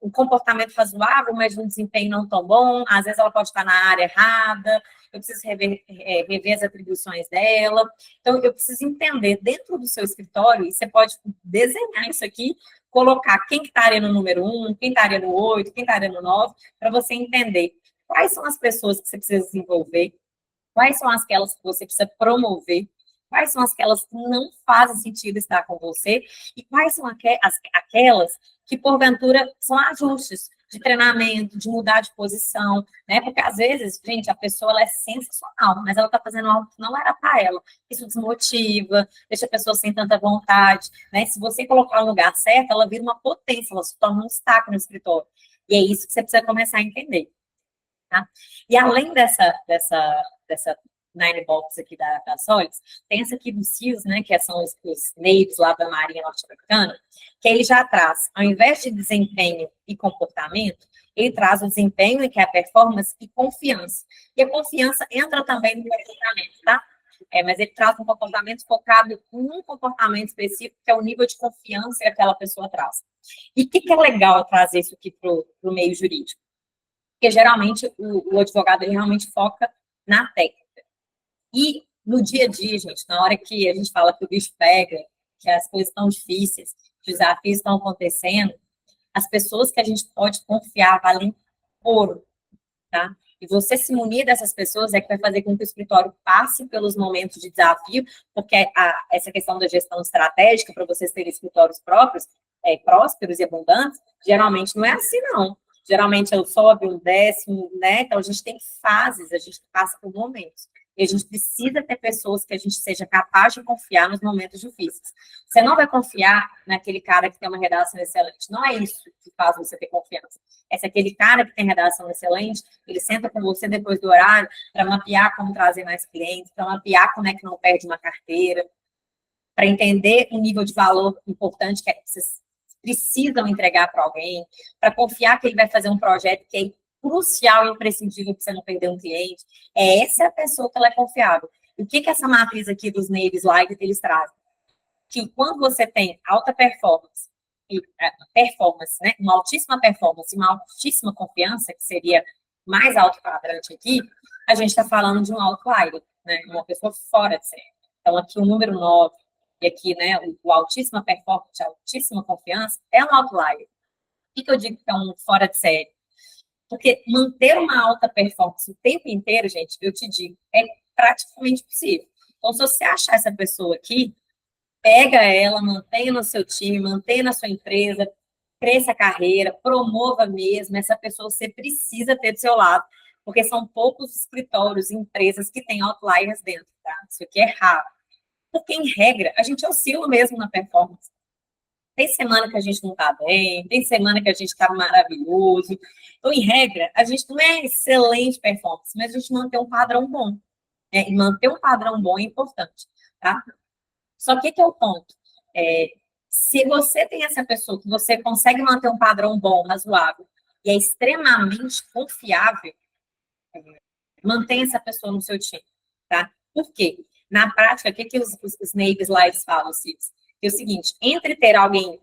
um comportamento razoável, mas um desempenho não tão bom, às vezes ela pode estar na área errada, eu preciso rever as atribuições dela. Então, eu preciso entender dentro do seu escritório, e você pode desenhar isso aqui, colocar quem que estaria no número 1, quem estaria no 8, quem estaria no 9, para você entender quais são as pessoas que você precisa desenvolver, quais são aquelas que você precisa promover, quais são aquelas que não fazem sentido estar com você e quais são aquelas que, porventura, são ajustes de treinamento, de mudar de posição, né? Porque, às vezes, gente, a pessoa ela é sensacional, mas ela está fazendo algo que não era para ela. Isso desmotiva, deixa a pessoa sem tanta vontade, né? Se você colocar no lugar certo, ela vira uma potência, ela se torna um destaque no escritório. E é isso que você precisa começar a entender, tá? E além dessa Nine Box aqui da Solids, tem essa aqui do CIS, né, que são os NAVs lá da Marinha Norte-Americana, que ele já traz, ao invés de desempenho e comportamento, ele traz o desempenho, que é a performance, e confiança. E a confiança entra também no comportamento, tá? Mas ele traz um comportamento focado em um comportamento específico, que é o nível de confiança que aquela pessoa traz. E o que é legal trazer isso aqui para o meio jurídico? Porque geralmente o advogado ele realmente foca na técnica. E no dia a dia, gente, na hora que a gente fala que o bicho pega, que as coisas estão difíceis, que os desafios estão acontecendo, as pessoas que a gente pode confiar valem ouro, tá? E você se munir dessas pessoas é que vai fazer com que o escritório passe pelos momentos de desafio, porque essa questão da gestão estratégica, para vocês terem escritórios próprios, prósperos e abundantes, geralmente não é assim, não. Geralmente eu sobe, um décimo, né? Então a gente tem fases, a gente passa por momentos. E a gente precisa ter pessoas que a gente seja capaz de confiar nos momentos difíceis. Você não vai confiar naquele cara que tem uma redação excelente. Não é isso que faz você ter confiança. É se aquele cara que tem redação excelente, ele senta com você depois do horário para mapear como trazer mais clientes, para mapear como é que não perde uma carteira, para entender o nível de valor importante que vocês precisam entregar para alguém, para confiar que ele vai fazer um projeto que é crucial e imprescindível para você não perder um cliente. Essa é a pessoa que ela é confiável. E o que essa matriz aqui dos Naves Live eles trazem? Que quando você tem alta performance, né, uma altíssima performance e uma altíssima confiança, que seria mais alto quadrante aqui, a gente está falando de um outlier, né, uma pessoa fora de série. Então, aqui o número 9 e aqui, né, o altíssima performance, altíssima confiança, é um outlier. O que eu digo que é um fora de série? Porque manter uma alta performance o tempo inteiro, gente, eu te digo, é praticamente possível. Então, se você achar essa pessoa aqui, pega ela, mantenha no seu time, mantenha na sua empresa, cresça a carreira, promova mesmo. Essa pessoa você precisa ter do seu lado, porque são poucos escritórios, empresas que têm outliers dentro, tá? Isso aqui é raro. Porque, em regra, a gente oscila mesmo na performance. Tem semana que a gente não está bem, tem semana que a gente está maravilhoso. Então, em regra, a gente não é excelente performance, mas a gente mantém um padrão bom. Né? E manter um padrão bom é importante, tá? Só que é o ponto. Se você tem essa pessoa que você consegue manter um padrão bom, razoável, e é extremamente confiável, mantenha essa pessoa no seu time, tá? Por quê? Na prática, o que os Naves lá eles falam, Cis? É o seguinte, entre ter alguém,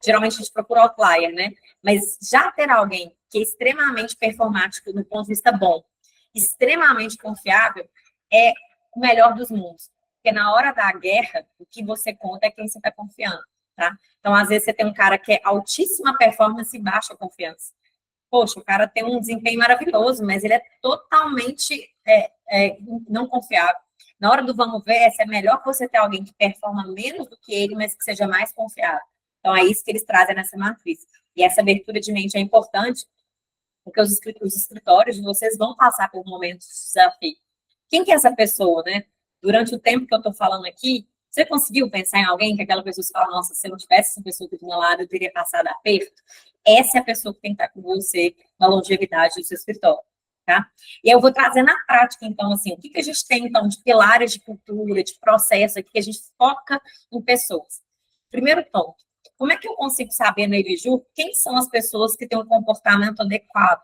geralmente a gente procura outlier, né? Mas já ter alguém que é extremamente performático no ponto de vista bom, extremamente confiável, é o melhor dos mundos. Porque na hora da guerra, o que você conta é quem você está confiando, tá? Então, às vezes, você tem um cara que é altíssima performance e baixa confiança. Poxa, o cara tem um desempenho maravilhoso, mas ele é totalmente não confiável. Na hora do vamos ver, é melhor você ter alguém que performa menos do que ele, mas que seja mais confiável. Então, é isso que eles trazem nessa matriz. E essa abertura de mente é importante, porque os escritórios de vocês vão passar por momentos de desafio. Quem que é essa pessoa, né? Durante o tempo que eu estou falando aqui, você conseguiu pensar em alguém que aquela pessoa fala, nossa, se eu não tivesse essa pessoa aqui do meu lado, eu teria passado aperto? Essa é a pessoa que tem que estar com você na longevidade do seu escritório, tá? E eu vou trazer na prática, então, assim, o que a gente tem, então, de pilares de cultura, de processo aqui, que a gente foca em pessoas. Primeiro ponto, como é que eu consigo saber no EBJUR quem são as pessoas que têm um comportamento adequado,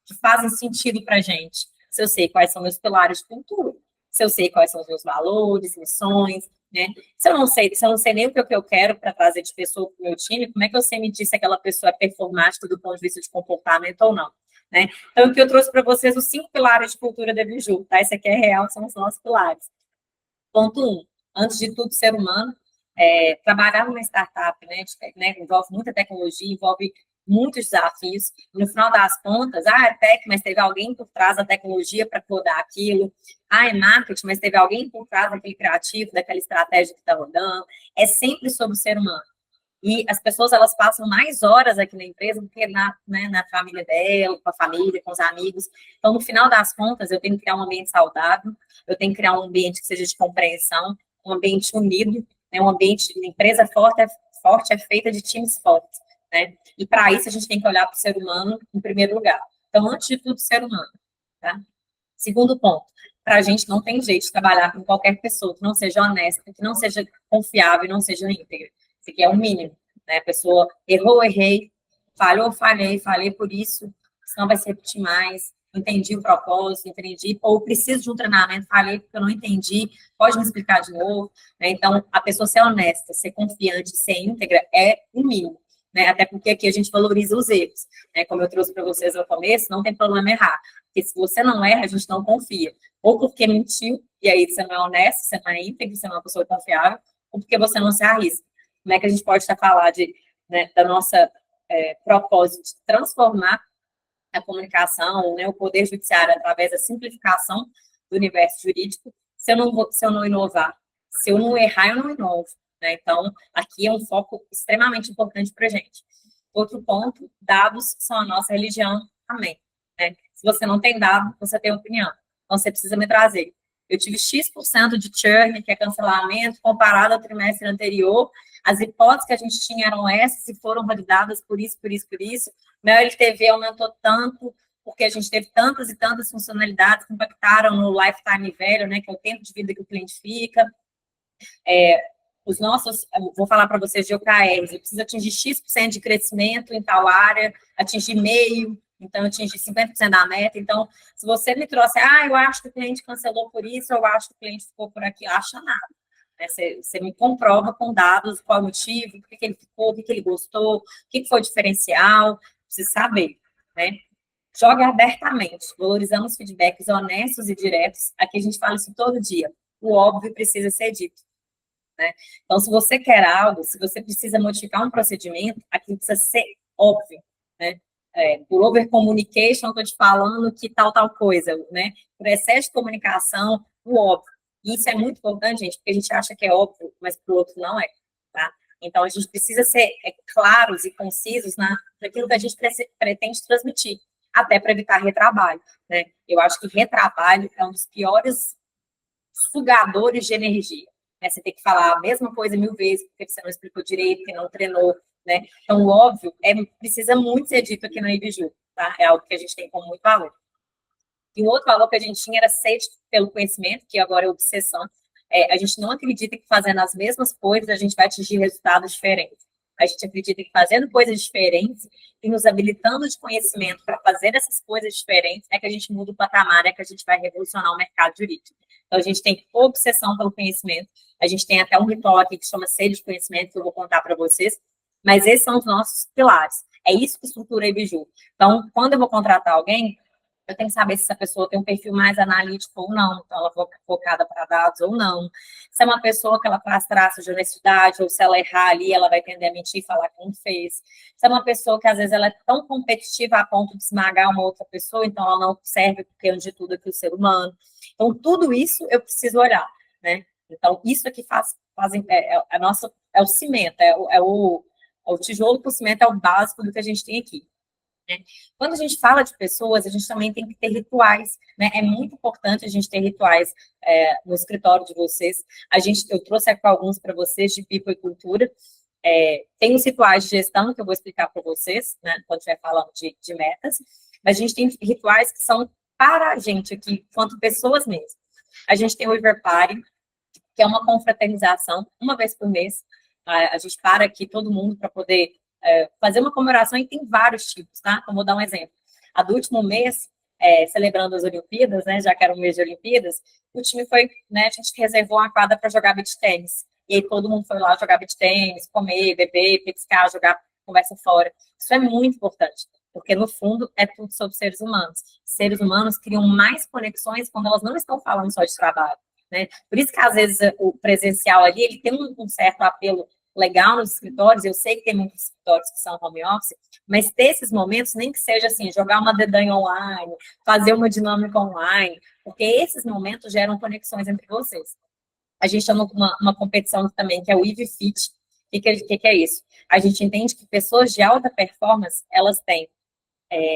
que fazem sentido para a gente? Se eu sei quais são meus pilares de cultura, se eu sei quais são os meus valores, missões, né? Se eu não sei nem o que eu quero para trazer de pessoa para o meu time, como é que eu sei me dizer se aquela pessoa é performática do ponto de vista de comportamento ou não? Né? Então, o que eu trouxe para vocês, os 5 pilares de cultura da EBJUR, tá? Esse aqui é real, são os nossos pilares. Ponto 1, antes de tudo, ser humano, trabalhar numa startup, né, envolve muita tecnologia, envolve muitos desafios, no final das contas, é tech, mas teve alguém por trás da tecnologia para codar aquilo, é marketing, mas teve alguém por trás daquele criativo, daquela estratégia que está rodando, é sempre sobre o ser humano. E as pessoas, elas passam mais horas aqui na empresa do que na família dela, com a família, com os amigos. Então, no final das contas, eu tenho que criar um ambiente saudável, eu tenho que criar um ambiente que seja de compreensão, um ambiente unido, né, um ambiente de empresa forte é feita de times fortes. né? E para isso a gente tem que olhar para o ser humano em primeiro lugar. Então, antes de tudo, ser humano, tá? Segundo ponto, para a gente não tem jeito de trabalhar com qualquer pessoa que não seja honesta, que não seja confiável e não seja íntegra. Isso aqui é o mínimo, né? A pessoa errou, errei, falhou, falei por isso, senão vai se repetir mais. Entendi o propósito, entendi, ou preciso de um treinamento, falei porque eu não entendi, pode me explicar de novo, né? Então, a pessoa ser honesta, ser confiante, ser íntegra é o mínimo, né? Até porque aqui a gente valoriza os erros, né? Como eu trouxe para vocês no começo, não tem problema errar, porque se você não erra, a gente não confia, ou porque mentiu, e aí você não é honesto, você não é íntegro, você não é uma pessoa confiável, ou porque você não se arrisca. Como é que a gente pode estar falando de, né, da nossa propósito de transformar a comunicação, né, o poder judiciário através da simplificação do universo jurídico, se eu não inovar, se eu não errar, eu não inovo, né? Então, aqui é um foco extremamente importante para a gente. Outro ponto, dados são a nossa religião, amém, né? Se você não tem dado, você tem opinião, então você precisa me trazer. Eu tive X% de churn, que é cancelamento, comparado ao trimestre anterior, as hipóteses que a gente tinha eram essas e foram validadas por isso, por isso, por isso. Meu LTV aumentou tanto, porque a gente teve tantas e tantas funcionalidades que impactaram no lifetime value, né, que é o tempo de vida que o cliente fica. Os nossos, vou falar para vocês de OKRs, eu preciso atingir X% de crescimento em tal área, atingir meio, então eu atingi 50% da meta. Então, se você me trouxe, eu acho que o cliente cancelou por isso, eu acho que o cliente ficou por aqui, acha nada. Você me comprova com dados qual o motivo, por que ele ficou, o que ele gostou, o que foi diferencial, precisa saber, né? Jogue abertamente, valorizamos feedbacks honestos e diretos. Aqui a gente fala isso todo dia. O óbvio precisa ser dito, né? Então, se você quer algo, se você precisa modificar um procedimento, aquilo precisa ser óbvio, né? Por over communication, eu estou te falando que tal coisa, né? Por excesso de comunicação, o óbvio. E isso é muito importante, gente, porque a gente acha que é óbvio, mas para o outro não é, tá? Então, a gente precisa ser claros e concisos naquilo que a gente pretende transmitir, até para evitar retrabalho, né? Eu acho que retrabalho é um dos piores sugadores de energia, né? Você tem que falar a mesma coisa 1000 vezes, porque você não explicou direito, porque não treinou, né? Então, o óbvio precisa muito ser dito aqui na IBJU, tá? É algo que a gente tem como muito valor. E um outro valor que a gente tinha era sede pelo conhecimento, que agora é obsessão. A gente não acredita que fazendo as mesmas coisas a gente vai atingir resultados diferentes. A gente acredita que fazendo coisas diferentes e nos habilitando de conhecimento para fazer essas coisas diferentes é que a gente muda o patamar, é que a gente vai revolucionar o mercado jurídico. Então, a gente tem obsessão pelo conhecimento. A gente tem até um ritual aqui que chama sede de conhecimento, que eu vou contar para vocês. Mas esses são os nossos pilares. É isso que estrutura a IBJU. Então, quando eu vou contratar alguém, eu tenho que saber se essa pessoa tem um perfil mais analítico ou não, então ela é focada para dados ou não. Se é uma pessoa que ela faz traços de honestidade, ou se ela errar ali, ela vai tender a mentir e falar que não fez. Se é uma pessoa que às vezes ela é tão competitiva a ponto de esmagar uma outra pessoa, então ela não serve porque antes de tudo é que o ser humano. Então, tudo isso eu preciso olhar, né? Então, isso aqui é o cimento, o tijolo para o cimento, é o básico do que a gente tem aqui. Quando a gente fala de pessoas, a gente também tem que ter rituais, né? É muito importante a gente ter rituais no escritório de vocês. Eu trouxe aqui alguns para vocês de people e cultura. Tem os rituais de gestão que eu vou explicar para vocês, né? Quando estiver falando de metas. Mas a gente tem rituais que são para a gente aqui, quanto pessoas mesmo. A gente tem o River Party, que é uma confraternização, uma vez por mês. A gente para aqui todo mundo para poder fazer uma comemoração, e tem vários tipos, tá? Então, vou dar um exemplo. A do último mês, celebrando as Olimpíadas, né? Já que era um mês de Olimpíadas, o time foi, né? A gente reservou uma quadra para jogar beach tênis. E aí todo mundo foi lá jogar beach tênis, comer, beber, petiscar, jogar conversa fora. Isso é muito importante, porque no fundo é tudo sobre seres humanos. Seres humanos criam mais conexões quando elas não estão falando só de trabalho, né? Por isso que às vezes o presencial ali, ele tem um certo apelo legal nos escritórios. Eu sei que tem muitos escritórios que são home office, mas ter esses momentos, nem que seja assim, jogar uma dedanha online, fazer uma dinâmica online, porque esses momentos geram conexões entre vocês. A gente chama uma competição também, que é o Eve Fit. O que é isso? A gente entende que pessoas de alta performance, elas têm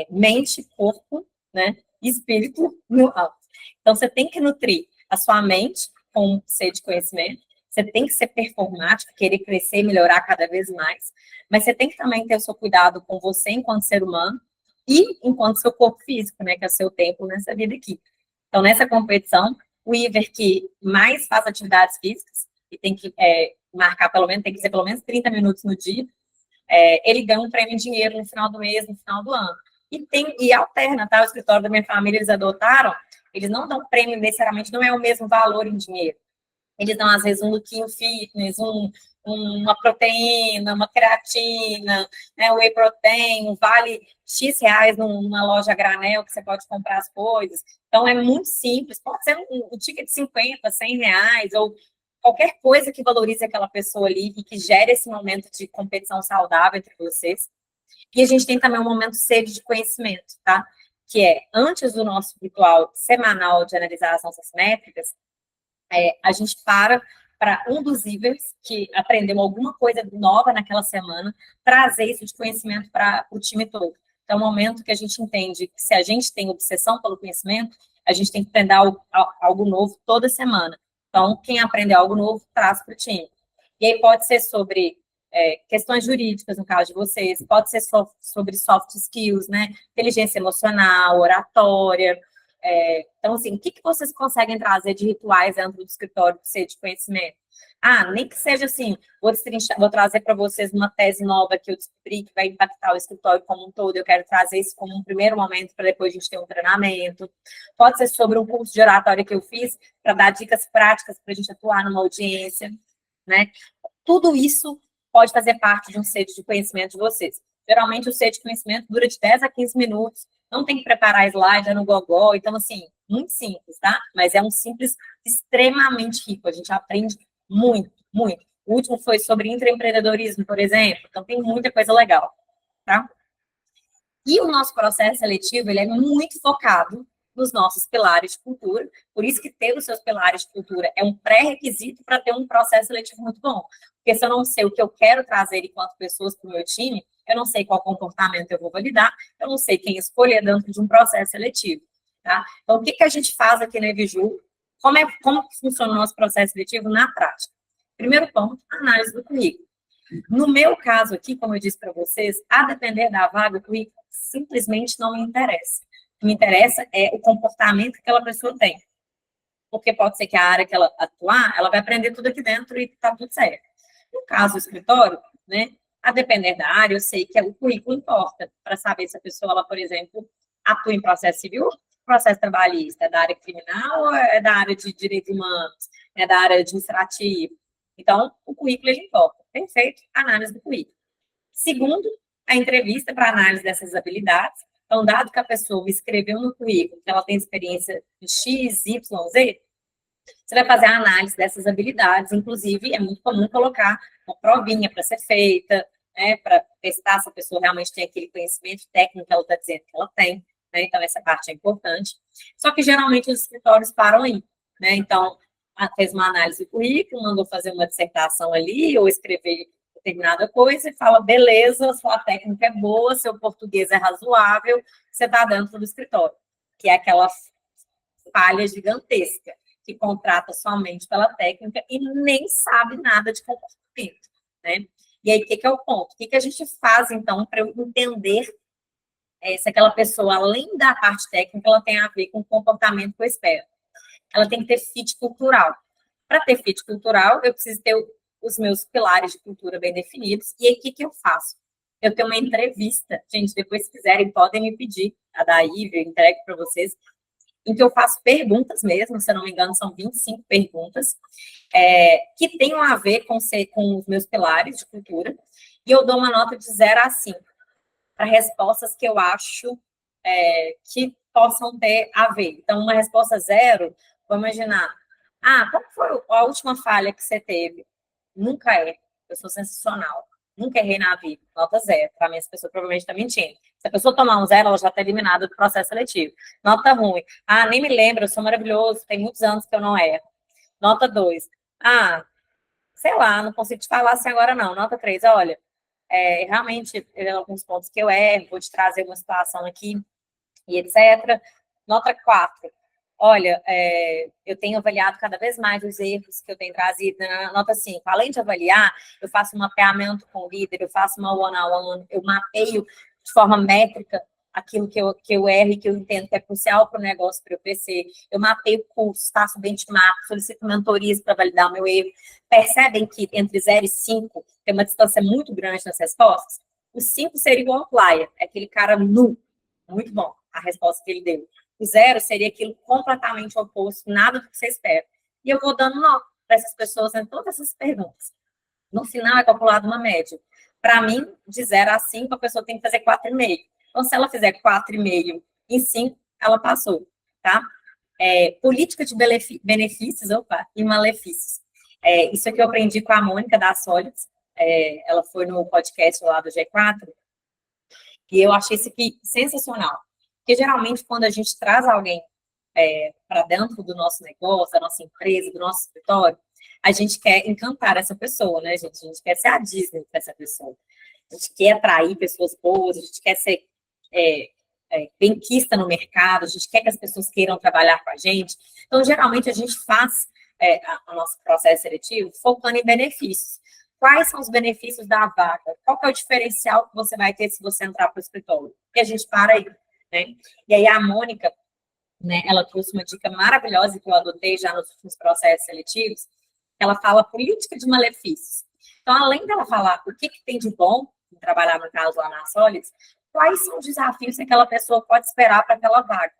mente, corpo, né, e espírito no alto. Então, você tem que nutrir a sua mente com sede de conhecimento, Você tem que ser performático, querer crescer e melhorar cada vez mais, mas você tem que também ter o seu cuidado com você enquanto ser humano e enquanto seu corpo físico, né, que é o seu tempo nessa vida aqui. Então, nessa competição, o Iver que mais faz atividades físicas, e tem que marcar pelo menos, tem que ser pelo menos 30 minutos no dia, ele ganha um prêmio em dinheiro no final do mês, no final do ano. E alterna, tá? O escritório da minha família, eles adotaram, eles não dão prêmio necessariamente, não é o mesmo valor em dinheiro. Eles dão, às vezes, um lookinho fitness, uma proteína, uma creatina, né, whey protein, um vale X reais numa loja granel que você pode comprar as coisas. Então, é muito simples. Pode ser um ticket de 50, 100 reais, ou qualquer coisa que valorize aquela pessoa ali e que gere esse momento de competição saudável entre vocês. E a gente tem também um momento sede de conhecimento, tá? Que é, antes do nosso ritual semanal de analisar as nossas métricas, a gente para um dos Ivers que aprendeu alguma coisa nova naquela semana, trazer isso de conhecimento para o time todo. Então, é um momento que a gente entende que se a gente tem obsessão pelo conhecimento, a gente tem que aprender algo novo toda semana. Então, quem aprender algo novo, traz para o time. E aí pode ser sobre questões jurídicas, no caso de vocês, pode ser sobre soft skills, né? Inteligência emocional, oratória. Então, assim, o que vocês conseguem trazer de rituais dentro do escritório para ser de conhecimento? Nem que seja assim, vou trazer para vocês uma tese nova que eu descobri que vai impactar o escritório como um todo, eu quero trazer isso como um primeiro momento para depois a gente ter um treinamento. Pode ser sobre um curso de oratória que eu fiz para dar dicas práticas para a gente atuar numa audiência, né? Tudo isso pode fazer parte de um sede de conhecimento de vocês. Geralmente, o sede de conhecimento dura de 10 a 15 minutos, não tem que preparar slide, no gogó, então, assim, muito simples, tá? Mas é um simples extremamente rico, a gente aprende muito, muito. O último foi sobre intraempreendedorismo, por exemplo, então tem muita coisa legal, tá? E o nosso processo seletivo, ele é muito focado nos nossos pilares de cultura, por isso que ter os seus pilares de cultura é um pré-requisito para ter um processo seletivo muito bom. Porque se eu não sei o que eu quero trazer enquanto pessoas para o meu time, eu não sei qual comportamento eu vou validar, eu não sei quem escolher dentro de um processo seletivo. Tá? Então, o que a gente faz aqui na Eviju? Como funciona o nosso processo seletivo na prática? Primeiro ponto, análise do currículo. No meu caso aqui, como eu disse para vocês, a depender da vaga, o currículo simplesmente não me interessa. O que me interessa é o comportamento que aquela pessoa tem. Porque pode ser que a área que ela atuar, ela vai aprender tudo aqui dentro e tá tudo certo. No caso do escritório, né, a depender da área, eu sei que o currículo importa para saber se a pessoa, ela, por exemplo, atua em processo civil, processo trabalhista, é da área criminal ou é da área de direitos humanos, é da área administrativa. Então, o currículo ele importa. Perfeito, análise do currículo. Segundo, a entrevista para análise dessas habilidades. Então, dado que a pessoa me escreveu no currículo que ela tem experiência em X, Y, Z, você vai fazer a análise dessas habilidades. Inclusive, é muito comum colocar uma provinha para ser feita, né, para testar se a pessoa realmente tem aquele conhecimento técnico que ela está dizendo que ela tem. Né, então, essa parte é importante. Só que, geralmente, os escritórios param aí. Né, então, fez uma análise do currículo, mandou fazer uma dissertação ali, ou escrever determinada coisa, e fala, beleza, sua técnica é boa, seu português é razoável, você está dentro do escritório. Que é aquela falha gigantesca, que contrata somente pela técnica e nem sabe nada de comportamento, né? E aí, o que é o ponto? O que a gente faz, então, para eu entender se aquela pessoa, além da parte técnica, ela tem a ver com o comportamento que eu espero? Ela tem que ter fit cultural. Para ter fit cultural, eu preciso ter os meus pilares de cultura bem definidos. E aí, o que eu faço? Eu tenho uma entrevista. Gente, depois, se quiserem, podem me pedir. A da Ivy, eu entrego para vocês. Em que eu faço perguntas mesmo, se eu não me engano, são 25 perguntas, que tenham a ver com os meus pilares de cultura. E eu dou uma nota de 0 a 5 para respostas que eu acho que possam ter a ver. Então, uma resposta 0, vou imaginar, qual foi a última falha que você teve? Nunca é. Eu sou sensacional. Nunca errei na vida. Nota 0. Para mim, essa pessoa provavelmente está mentindo. Se a pessoa tomar um 0, ela já está eliminada do processo seletivo. Nota ruim. Nem me lembro, eu sou maravilhoso, tem muitos anos que eu não erro. Nota 2. Sei lá, não consigo te falar assim agora não. Nota 3, olha, realmente, tem alguns pontos que eu erro, vou te trazer uma situação aqui, e etc. Nota 4. olha, eu tenho avaliado cada vez mais os erros que eu tenho trazido na nota 5. Além de avaliar, eu faço um mapeamento com o líder, eu faço uma one-on-one, eu mapeio de forma métrica aquilo que eu erro e que eu entendo que é crucial para o negócio, para eu crescer. Eu mapeio cursos, faço benchmark, solicito mentorias para validar o meu erro. Percebem que entre 0 e 5 tem uma distância muito grande nas respostas? O 5 seria o outlier, é aquele cara nu. Muito bom a resposta que ele deu. O 0 seria aquilo completamente oposto, nada do que você espera. E eu vou dando nota para essas pessoas em todas essas perguntas. No final, é calculado uma média. Para mim, de 0 a 5, a pessoa tem que fazer 4,5. Então, se ela fizer 4,5 em 5, ela passou, tá? Política de benefícios, e malefícios. Isso aqui eu aprendi com a Mônica da Solids. Ela foi no podcast lá do G4, e eu achei isso aqui sensacional. Porque, geralmente, quando a gente traz alguém para dentro do nosso negócio, da nossa empresa, do nosso escritório, a gente quer encantar essa pessoa, né, gente? A gente quer ser a Disney para essa pessoa. A gente quer atrair pessoas boas, a gente quer ser benquista no mercado, a gente quer que as pessoas queiram trabalhar com a gente. Então, geralmente, a gente faz o nosso processo seletivo focando em benefícios. Quais são os benefícios da vaga? Qual que é o diferencial que você vai ter se você entrar para o escritório? E a gente para aí, né? E aí a Mônica, né, ela trouxe uma dica maravilhosa que eu adotei já nos últimos processos seletivos. Ela fala política de malefícios. Então, além dela falar o que tem de bom em trabalhar no caso lá na Solids, quais são os desafios que aquela pessoa pode esperar para aquela vaga?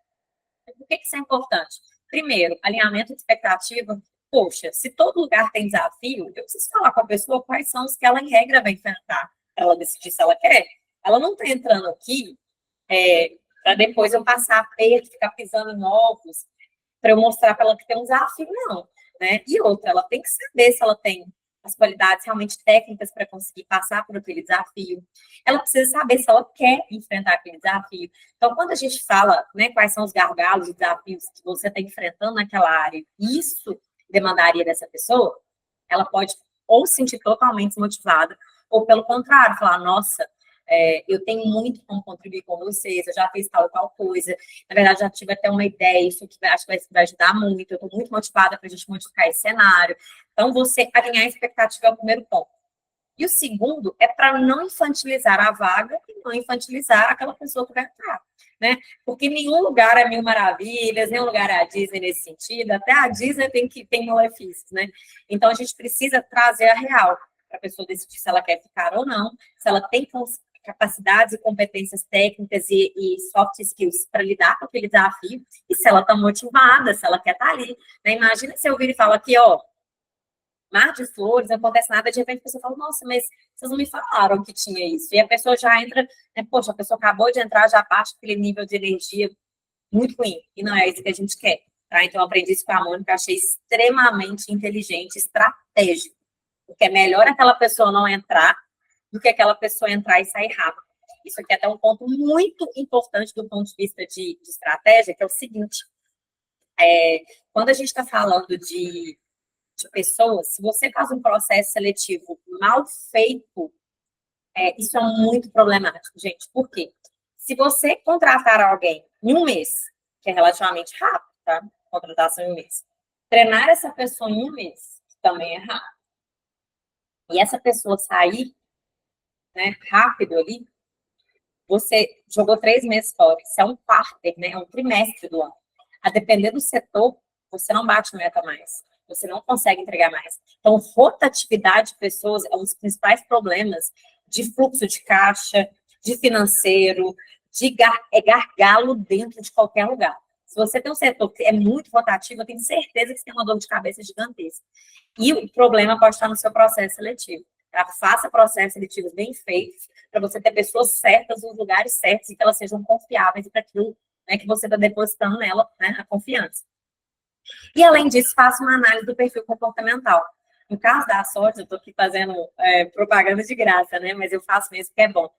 Por que isso é importante? Primeiro, alinhamento de expectativa. Poxa, se todo lugar tem desafio, eu preciso falar com a pessoa quais são os que ela, em regra, vai enfrentar, para ela decidir se ela quer. Ela não está entrando aqui para depois eu passar a perto, ficar pisando em ovos, para eu mostrar para ela que tem um desafio, não. Né? E outra, ela tem que saber se ela tem as qualidades realmente técnicas para conseguir passar por aquele desafio. Ela precisa saber se ela quer enfrentar aquele desafio. Então, quando a gente fala, né, quais são os gargalos e desafios que você está enfrentando naquela área, isso demandaria dessa pessoa, ela pode ou se sentir totalmente desmotivada, ou pelo contrário, falar, nossa, eu tenho muito como contribuir com vocês, eu já fiz tal coisa, na verdade já tive até uma ideia, isso que acho que vai ajudar muito, eu estou muito motivada para a gente modificar esse cenário. Então, você alinhar a expectativa é o primeiro ponto. E o segundo é para não infantilizar a vaga e não infantilizar aquela pessoa que vai entrar, né? Porque nenhum lugar é mil maravilhas, nenhum lugar é a Disney nesse sentido, até a Disney tem malefícios, né? Então, a gente precisa trazer a real para a pessoa decidir se ela quer ficar ou não, se ela tem capacidades e competências técnicas e soft skills para lidar com aquele desafio, e se ela está motivada, se ela quer estar ali. Né? Imagina se eu vir e falo aqui, ó, mar de flores, não acontece nada, de repente a pessoa fala, nossa, mas vocês não me falaram que tinha isso. E a pessoa já entra, né, poxa, a pessoa acabou de entrar, já baixa aquele nível de energia muito ruim. E não é isso que a gente quer. Tá? Então, eu aprendi isso com a Mônica, achei extremamente inteligente, estratégico. Porque é melhor aquela pessoa não entrar do que aquela pessoa entrar e sair rápido. Isso aqui é até um ponto muito importante do ponto de vista de estratégia, que é o seguinte, quando a gente está falando de pessoas, se você faz um processo seletivo mal feito, isso é muito problemático, gente. Por quê? Se você contratar alguém em um mês, que é relativamente rápido, tá? Contratação em um mês. Treinar essa pessoa em um mês, também é rápido. E essa pessoa sair, né, rápido ali, você jogou 3 meses fora. Isso é um quarter, né? É um trimestre do ano. A depender do setor, você não bate meta mais. Você não consegue entregar mais. Então, rotatividade de pessoas é um dos principais problemas de fluxo de caixa, de financeiro, de gargalo dentro de qualquer lugar. Se você tem um setor que é muito rotativo, eu tenho certeza que você tem uma dor de cabeça gigantesca. E o problema pode estar no seu processo seletivo. Tá? Faça processos seletivos bem feitos, para você ter pessoas certas nos lugares certos e que elas sejam confiáveis para aquilo, né, que você está depositando nela, né, a confiança. E, além disso, faça uma análise do perfil comportamental. No caso da sorte, eu estou aqui fazendo propaganda de graça, né? Mas eu faço mesmo que é bom.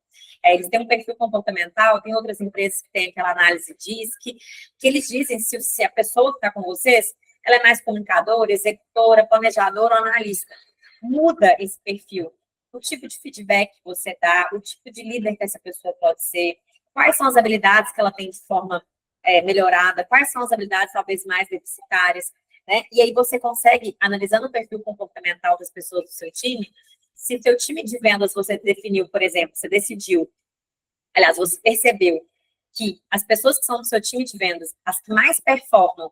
Eles têm um perfil comportamental, tem outras empresas que têm aquela análise DISC, que eles dizem se a pessoa que está com vocês, ela é mais comunicadora, executora, planejadora ou analista. Muda esse perfil. O tipo de feedback que você dá, o tipo de líder que essa pessoa pode ser, quais são as habilidades que ela tem de forma melhorada, quais são as habilidades talvez mais deficitárias, né? E aí você consegue, analisando o perfil comportamental das pessoas do seu time, se seu time de vendas você definiu, por exemplo, você decidiu, aliás, você percebeu que as pessoas que são do seu time de vendas, as que mais performam,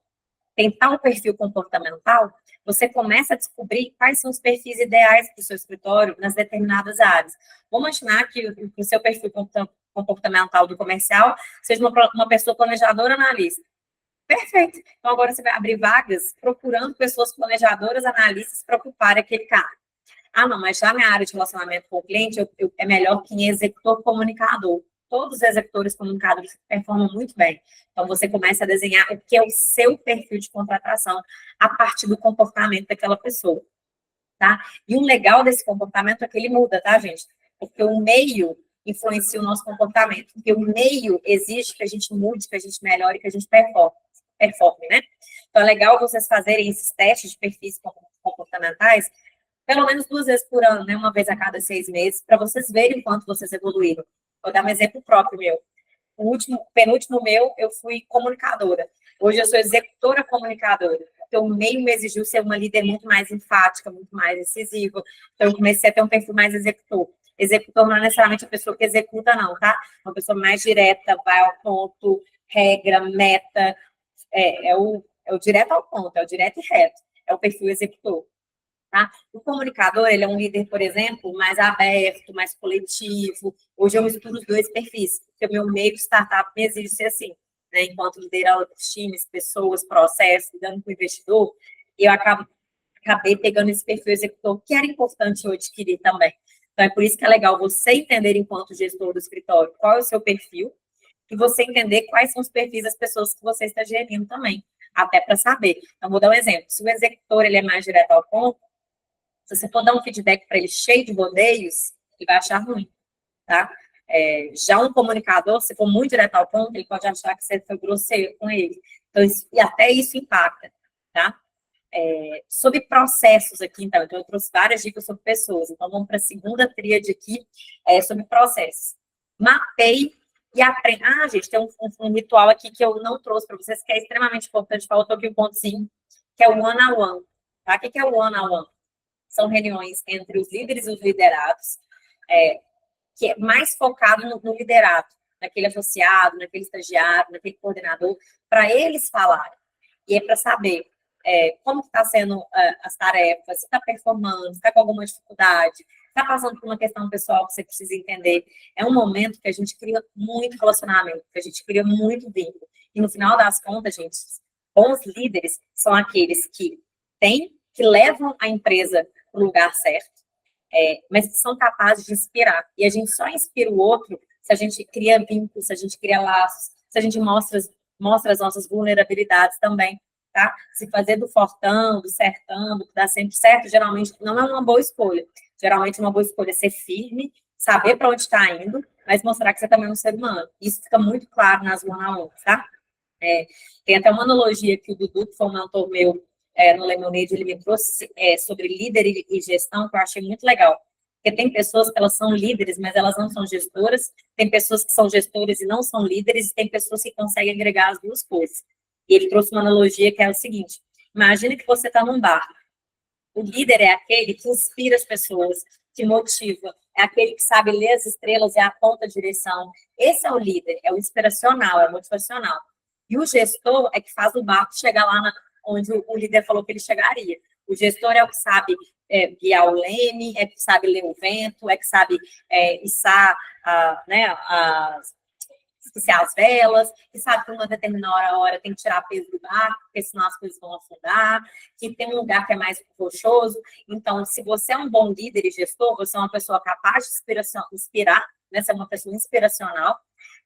têm tal perfil comportamental, você começa a descobrir quais são os perfis ideais para o seu escritório nas determinadas áreas. Vamos imaginar que o seu perfil comportamental do comercial seja uma pessoa planejadora analista. Perfeito. Então, agora você vai abrir vagas procurando pessoas planejadoras, analistas para ocupar aquele cargo. Ah, não, mas já na área de relacionamento com o cliente, é melhor que em executor comunicador. Todos os executores comunicadores performam muito bem. Então, você começa a desenhar o que é o seu perfil de contratação a partir do comportamento daquela pessoa, tá? E o legal desse comportamento é que ele muda, tá, gente? Porque o meio influencia o nosso comportamento. Porque o meio exige que a gente mude, que a gente melhore, que a gente performe, né? Então, é legal vocês fazerem esses testes de perfis comportamentais pelo menos 2 vezes por ano, né? Uma vez a cada 6 meses, para vocês verem quanto vocês evoluíram. Vou dar um exemplo próprio meu. O penúltimo meu, eu fui comunicadora. Hoje eu sou executora comunicadora. Então, o meio me exigiu ser uma líder muito mais enfática, muito mais incisiva. Então, eu comecei a ter um perfil mais executor. Executor não é necessariamente a pessoa que executa, não, tá? Uma pessoa mais direta, vai ao ponto, regra, meta. É o direto ao ponto, é o direto e reto. É o perfil executor. Tá? O comunicador, ele é um líder, por exemplo, mais aberto, mais coletivo. Hoje eu misturo os 2 perfis, porque o meu meio de startup me exige ser assim, né? Enquanto liderar outros times, pessoas, processos, lidando com o investidor, eu acabei pegando esse perfil executor, que era importante eu adquirir também. Então, é por isso que é legal você entender, enquanto gestor do escritório, qual é o seu perfil, e você entender quais são os perfis das pessoas que você está gerindo também, até para saber. Então, vou dar um exemplo. Se o executor ele é mais direto ao ponto, se você for dar um feedback para ele cheio de rodeios, ele vai achar ruim, tá? Já um comunicador, se for muito direto ao ponto, ele pode achar que você foi grosseiro com ele. Então, e até isso impacta, tá? Sobre processos aqui, então, eu trouxe várias dicas sobre pessoas. Então, vamos para a segunda tríade aqui, sobre processos. Mapeie e aprenda. Ah, gente, tem um ritual aqui que eu não trouxe para vocês, que é extremamente importante, faltou aqui um pontozinho, que é o one-on-one. Tá? O que é o one-on-one? São reuniões entre os líderes e os liderados, que é mais focado no liderado, naquele associado, naquele estagiário, naquele coordenador, para eles falarem. E é para saber como está sendo as tarefas, se está performando, se está com alguma dificuldade, está passando por uma questão pessoal que você precisa entender. É um momento que a gente cria muito relacionamento, que a gente cria muito vínculo. E no final das contas, gente, bons líderes são aqueles que levam a empresa para o lugar certo, mas que são capazes de inspirar. E a gente só inspira o outro se a gente cria vínculos, se a gente cria laços, se a gente mostra as nossas vulnerabilidades também, tá? Se fazer do fortão, do sertão, do que dá sempre certo, geralmente não é uma boa escolha. Geralmente uma boa escolha é ser firme, saber para onde está indo, mas mostrar que você também é um ser humano. Isso fica muito claro nas one-on-ones, tá? Tem até uma analogia que o Dudu, que foi um mentor meu, no Lemonade, ele me trouxe sobre líder e gestão, que eu achei muito legal. Porque tem pessoas que elas são líderes, mas elas não são gestoras, tem pessoas que são gestores e não são líderes, e tem pessoas que conseguem agregar as duas coisas. E ele trouxe uma analogia que é o seguinte: imagine que você está num bar. O líder é aquele que inspira as pessoas, que motiva, é aquele que sabe ler as estrelas e aponta a direção. Esse é o líder, é o inspiracional, é o motivacional. E o gestor é que faz o barco chegar lá onde o líder falou que ele chegaria. O gestor é o que sabe guiar o leme, é que sabe ler o vento, é que sabe içar as velas, que sabe que uma determinada hora tem que tirar peso do barco, porque senão as coisas vão afundar, que tem um lugar que é mais rochoso. Então, se você é um bom líder e gestor, você é uma pessoa capaz de inspirar, né? Você é uma pessoa inspiracional,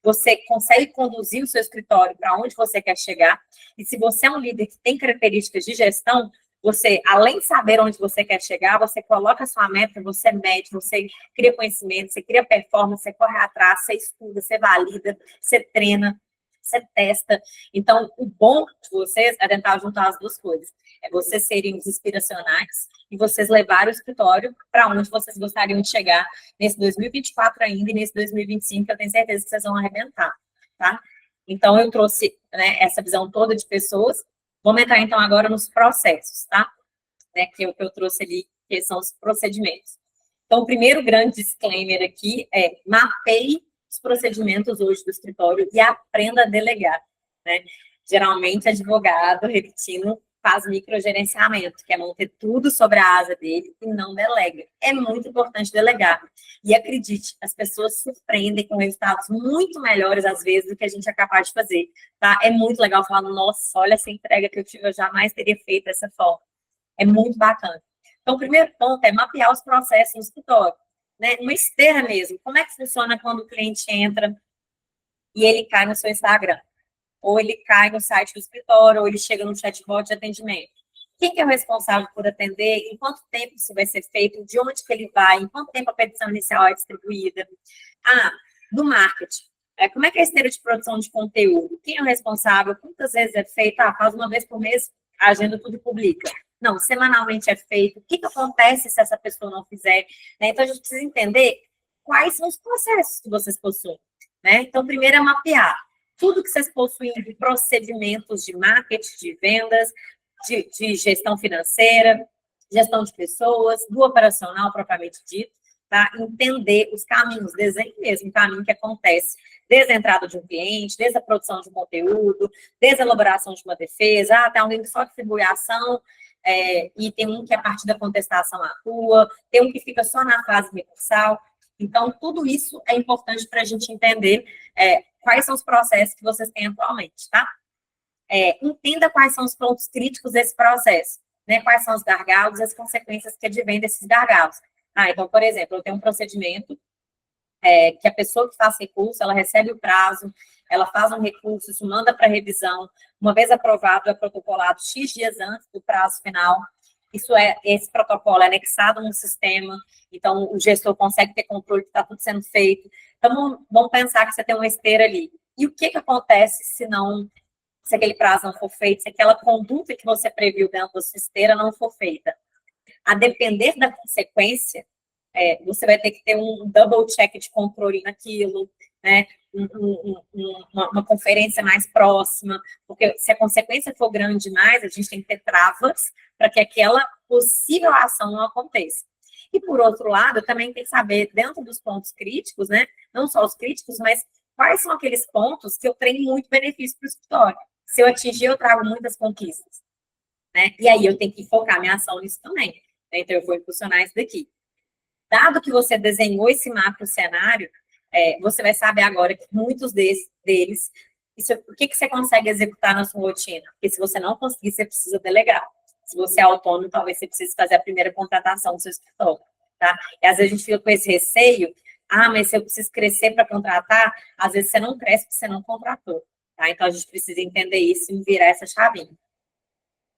você consegue conduzir o seu escritório para onde você quer chegar, e se você é um líder que tem características de gestão, você, além de saber onde você quer chegar, você coloca a sua meta, você mede, você cria conhecimento, você cria performance, você corre atrás, você estuda, você valida, você treina, você testa. Então, o bom de vocês é tentar juntar as duas coisas. É vocês serem os inspiracionais e vocês levarem o escritório para onde vocês gostariam de chegar nesse 2024 ainda e nesse 2025, que eu tenho certeza que vocês vão arrebentar, tá? Então, eu trouxe né, essa visão toda de pessoas. Vamos entrar, então, agora nos processos, tá? Né, que é o que eu trouxe ali, que são os procedimentos. Então, o primeiro grande disclaimer aqui é mapeie os procedimentos hoje do escritório e aprenda a delegar, né? Geralmente, advogado, repetindo, faz microgerenciamento, que é manter tudo sobre a asa dele e não delega. É muito importante delegar. E acredite, as pessoas se surpreendem com resultados muito melhores, às vezes, do que a gente é capaz de fazer, tá? É muito legal falar, nossa, olha essa entrega que eu tive, eu jamais teria feito dessa forma. É muito bacana. Então, o primeiro ponto é mapear os processos no escritório, né? Uma esteira mesmo. Como é que funciona quando o cliente entra e ele cai no seu Instagram? Ou ele cai no site do escritório, ou ele chega no chatbot de atendimento. Quem que é o responsável por atender? Em quanto tempo isso vai ser feito? De onde que ele vai? Em quanto tempo a petição inicial é distribuída? Ah, do marketing. Como é que é a esteira de produção de conteúdo? Quem é o responsável? Quantas vezes é feito? Ah, faz uma vez por mês, a agenda tudo publica. Não, semanalmente é feito. O que acontece se essa pessoa não fizer? Né? Então, a gente precisa entender quais são os processos que vocês possuem. Né? Então, primeiro é mapear tudo que vocês possuem de procedimentos de marketing, de vendas, de gestão financeira, gestão de pessoas, do operacional propriamente dito, tá? Entender os caminhos, desenho mesmo, o caminho que acontece desde a entrada de um cliente, desde a produção de um conteúdo, desde a elaboração de uma defesa, tem alguém que só distribui a ação, e tem um que a partir da contestação atua, tem um que fica só na fase recursal. Então, tudo isso é importante para a gente entender quais são os processos que vocês têm atualmente, tá? Entenda quais são os pontos críticos desse processo, né? Quais são os gargalos e as consequências que advêm desses gargalos. Então, por exemplo, eu tenho um procedimento que a pessoa que faz recurso, ela recebe o prazo, ela faz um recurso, isso manda para revisão, uma vez aprovado, é protocolado X dias antes do prazo final, esse protocolo é anexado no sistema, então o gestor consegue ter controle que está tudo sendo feito. Então, vamos pensar que você tem uma esteira ali. E o que acontece se aquele prazo não for feito, se aquela conduta que você previu dentro da sua esteira não for feita? A depender da consequência, você vai ter que ter um double check de controle naquilo, né? Uma conferência mais próxima, porque se a consequência for grande demais, a gente tem que ter travas para que aquela possível ação não aconteça. E, por outro lado, também tem que saber, dentro dos pontos críticos, né? Não só os críticos, mas quais são aqueles pontos que eu tenho muito benefício para o escritório. Se eu atingir, eu trago muitas conquistas, né? E aí eu tenho que focar minha ação nisso também. Né? Então, eu vou impulsionar isso daqui. Dado que você desenhou esse macro cenário, você vai saber agora que muitos deles, o que você consegue executar na sua rotina? Porque se você não conseguir, você precisa delegar. Se você é autônomo, talvez você precise fazer a primeira contratação do seu escritório, tá? E às vezes a gente fica com esse receio, mas se eu preciso crescer para contratar, às vezes você não cresce porque você não contratou, tá? Então a gente precisa entender isso e virar essa chavinha.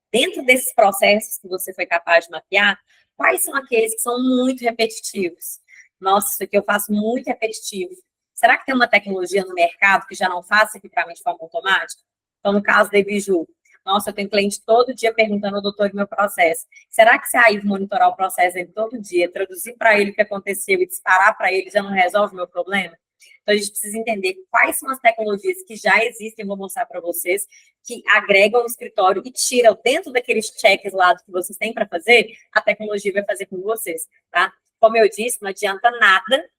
Dentro desses processos que você foi capaz de mapear, quais são aqueles que são muito repetitivos? Nossa, isso aqui eu faço muito repetitivo. Será que tem uma tecnologia no mercado que já não faça equipamento de forma automática? Então, no caso da Ebiju, nossa, eu tenho cliente todo dia perguntando ao doutor do meu processo. Será que se a Ivo monitorar o processo dele todo dia, traduzir para ele o que aconteceu e disparar para ele, já não resolve o meu problema? Então, a gente precisa entender quais são as tecnologias que já existem, vou mostrar para vocês, que agregam o escritório e tiram dentro daqueles checks lá que vocês têm para fazer, a tecnologia vai fazer com vocês, tá? Como eu disse, não adianta nada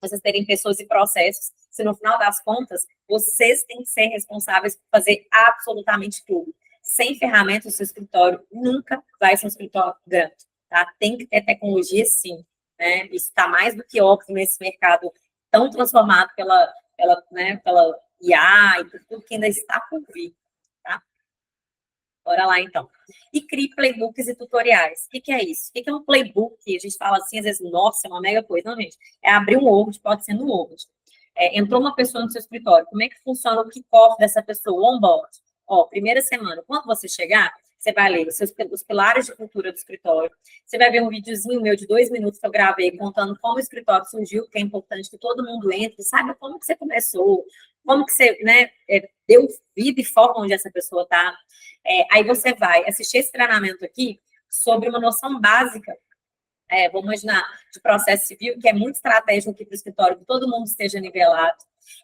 vocês terem pessoas e processos, se no final das contas, vocês têm que ser responsáveis por fazer absolutamente tudo. Sem ferramentas, o seu escritório nunca vai ser um escritório grande, tá? Tem que ter tecnologia, sim, né? Isso está mais do que óbvio nesse mercado tão transformado pela IA e por tudo que ainda está por vir, tá? Bora lá, então. E crie playbooks e tutoriais. O que é isso? O que é um playbook? A gente fala assim, às vezes, nossa, é uma mega coisa. Não, gente. É abrir um Word, pode ser no Word. Entrou uma pessoa no seu escritório. Como é que funciona o kickoff dessa pessoa, o onboard? Primeira semana. Quando você chegar, você vai ler os pilares de cultura do escritório. Você vai ver um videozinho meu de 2 minutos que eu gravei contando como o escritório surgiu, que é importante que todo mundo entre, saiba como que você começou, como que você, né, deu vida e forma onde essa pessoa está. Aí você vai assistir esse treinamento aqui sobre uma noção básica, vamos imaginar, de processo civil, que é muito estratégico aqui para o escritório, que todo mundo esteja nivelado.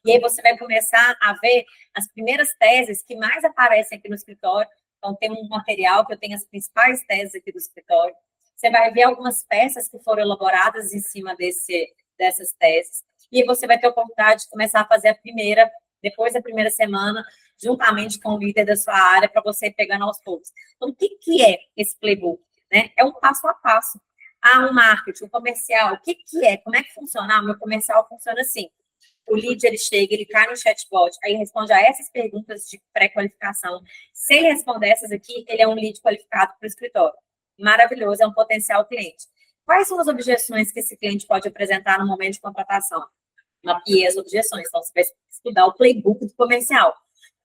E aí você vai começar a ver as primeiras teses que mais aparecem aqui no escritório. Então, tem um material que eu tenho as principais teses aqui do escritório. Você vai ver algumas peças que foram elaboradas em cima dessas teses. E aí você vai ter a oportunidade de começar a fazer a primeira, depois da primeira semana, juntamente com o líder da sua área, para você ir pegando aos poucos. Então, o que é esse playbook? Né? É um passo a passo. Um marketing, um comercial, o que é? Como é que funciona? O meu comercial funciona assim. O lead, ele chega, ele cai no chatbot, aí responde a essas perguntas de pré-qualificação. Se ele responder essas aqui, ele é um lead qualificado para o escritório. Maravilhoso, é um potencial cliente. Quais são as objeções que esse cliente pode apresentar no momento de contratação? Mapeei as objeções. Então, você vai estudar o playbook do comercial.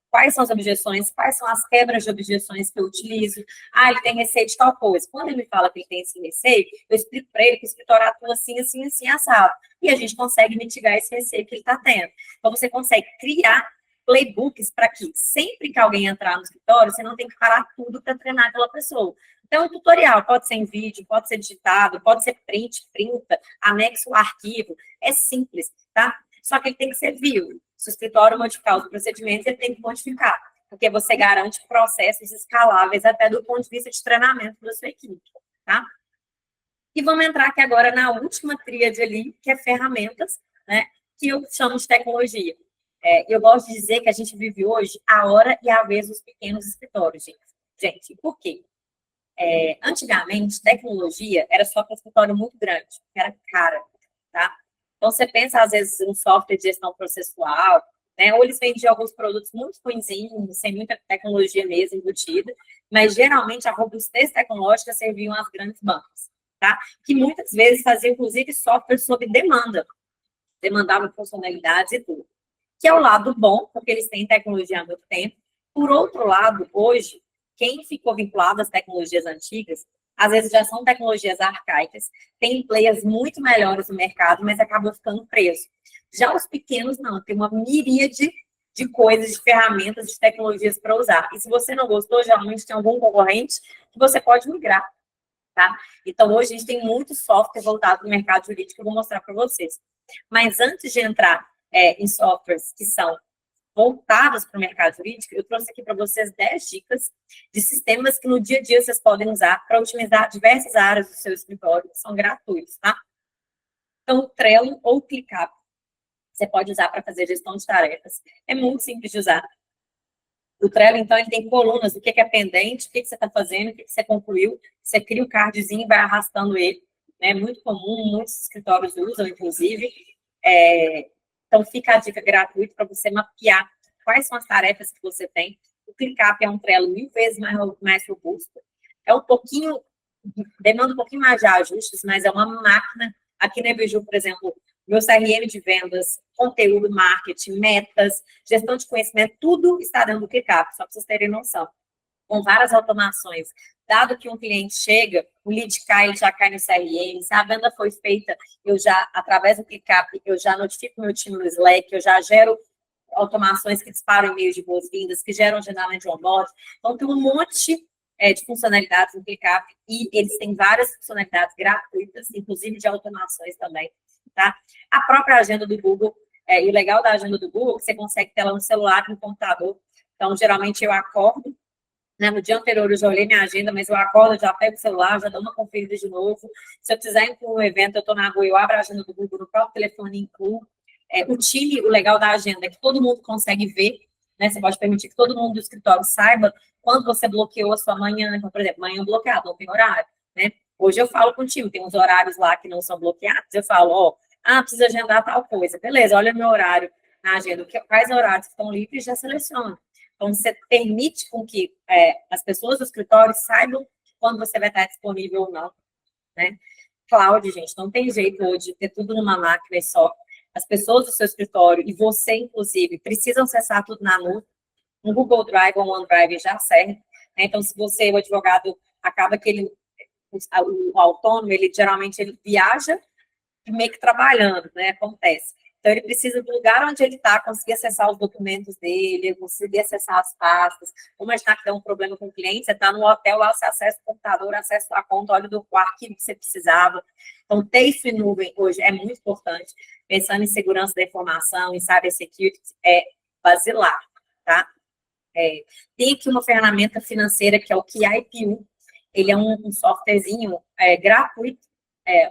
Quais são as objeções? Quais são as quebras de objeções que eu utilizo? Ele tem receio de tal coisa. Quando ele me fala que ele tem esse receio, eu explico para ele que o escritório atua assim, assim, assim, assado. E a gente consegue mitigar esse receio que ele está tendo. Então, você consegue criar playbooks para que sempre que alguém entrar no escritório, você não tem que parar tudo para treinar aquela pessoa. Então, o tutorial pode ser em vídeo, pode ser digitado, pode ser printa, anexo o arquivo. É simples, tá? Só que ele tem que ser vivo. Se o escritório modificar os procedimentos, ele tem que modificar, porque você garante processos escaláveis até do ponto de vista de treinamento da sua equipe, tá? E vamos entrar aqui agora na última tríade ali, que é ferramentas, né? Que eu chamo de tecnologia. Eu gosto de dizer que a gente vive hoje a hora e a vez dos pequenos escritórios, gente. Gente, por quê? Antigamente, tecnologia era só para escritório muito grande, que era cara, tá? Então, você pensa, às vezes, um software de gestão processual, né? Ou eles vendiam alguns produtos muito ruinzinhos, sem muita tecnologia mesmo embutida, mas, geralmente, a robustez tecnológica serviam às grandes bancas, tá? Que muitas vezes faziam, inclusive, software sob demanda, demandavam funcionalidades e tudo. Que é o lado bom, porque eles têm tecnologia há muito tempo. Por outro lado, hoje, quem ficou vinculado às tecnologias antigas, às vezes já são tecnologias arcaicas, tem players muito melhores no mercado, mas acabam ficando presos. Já os pequenos, não, tem uma miríade de coisas, de ferramentas, de tecnologias para usar. E se você não gostou, geralmente tem algum concorrente que você pode migrar, tá? Então, hoje a gente tem muito software voltado para o mercado jurídico que eu vou mostrar para vocês. Mas antes de entrar em softwares que são voltados para o mercado jurídico, eu trouxe aqui para vocês 10 dicas de sistemas que no dia a dia vocês podem usar para otimizar diversas áreas do seu escritório, que são gratuitos, tá? Então, o Trello ou o ClickUp, você pode usar para fazer gestão de tarefas. É muito simples de usar. O Trello, então, ele tem colunas, o que é pendente, o que você está fazendo, o que você concluiu. Você cria o cardzinho e vai arrastando ele. É muito comum, muitos escritórios usam, inclusive. Então, fica a dica gratuita para você mapear quais são as tarefas que você tem. O ClickUp é um Trello 1000 vezes mais robusto. É um pouquinho, demanda um pouquinho mais de ajustes, mas é uma máquina. Aqui na Ebiju, por exemplo, meu CRM de vendas, conteúdo, marketing, metas, gestão de conhecimento, tudo está dentro do ClickUp, só para vocês terem noção. Com várias automações. Dado que um cliente chega, o lead cai, ele já cai no CRM, se a venda foi feita, eu já, através do ClickUp, eu já notifico meu time no Slack, eu já gero automações que disparam e-mails de boas-vindas, que geram agendamento de onboard. Então, tem um monte de funcionalidades no ClickUp e eles têm várias funcionalidades gratuitas, inclusive de automações também, tá? A própria agenda do Google, e o legal da agenda do Google é que você consegue ter ela no celular, no computador. Então, geralmente, eu acordo, né, no dia anterior eu já olhei minha agenda, mas eu acordo, já pego o celular, já dou uma conferida de novo. Se eu quiser ir para um evento, eu estou na rua, eu abro a agenda do Google no próprio telefone e incluo. O time, o legal da agenda é que todo mundo consegue ver, né? Você pode permitir que todo mundo do escritório saiba quando você bloqueou a sua manhã. Então, por exemplo, manhã bloqueado, não tem horário, né? Hoje eu falo com o time, tem uns horários lá que não são bloqueados, eu falo, precisa agendar tal coisa. Beleza, olha o meu horário na agenda, quais horários estão livres, já seleciona. Então, você permite com que as pessoas do escritório saibam quando você vai estar disponível ou não, né? Cloud, gente, não tem jeito hoje de ter tudo numa máquina e só. As pessoas do seu escritório e você, inclusive, precisam acessar tudo na nuvem. Um Google Drive ou um OneDrive já serve, né? Então, se você, o advogado, acaba que ele, o autônomo, ele geralmente ele viaja meio que trabalhando, né? Acontece. Então, ele precisa do lugar onde ele está, conseguir acessar os documentos dele, conseguir acessar as pastas. Vamos imaginar que tem um problema com o cliente, você está no hotel, lá você acessa o computador, acessa a conta, olha do arquivo que você precisava. Então, ter isso em nuvem hoje é muito importante. Pensando em segurança da informação, em cybersecurity, é basilar, tá? Tem aqui uma ferramenta financeira que é o KIPU. Ele é um softwarezinho gratuito,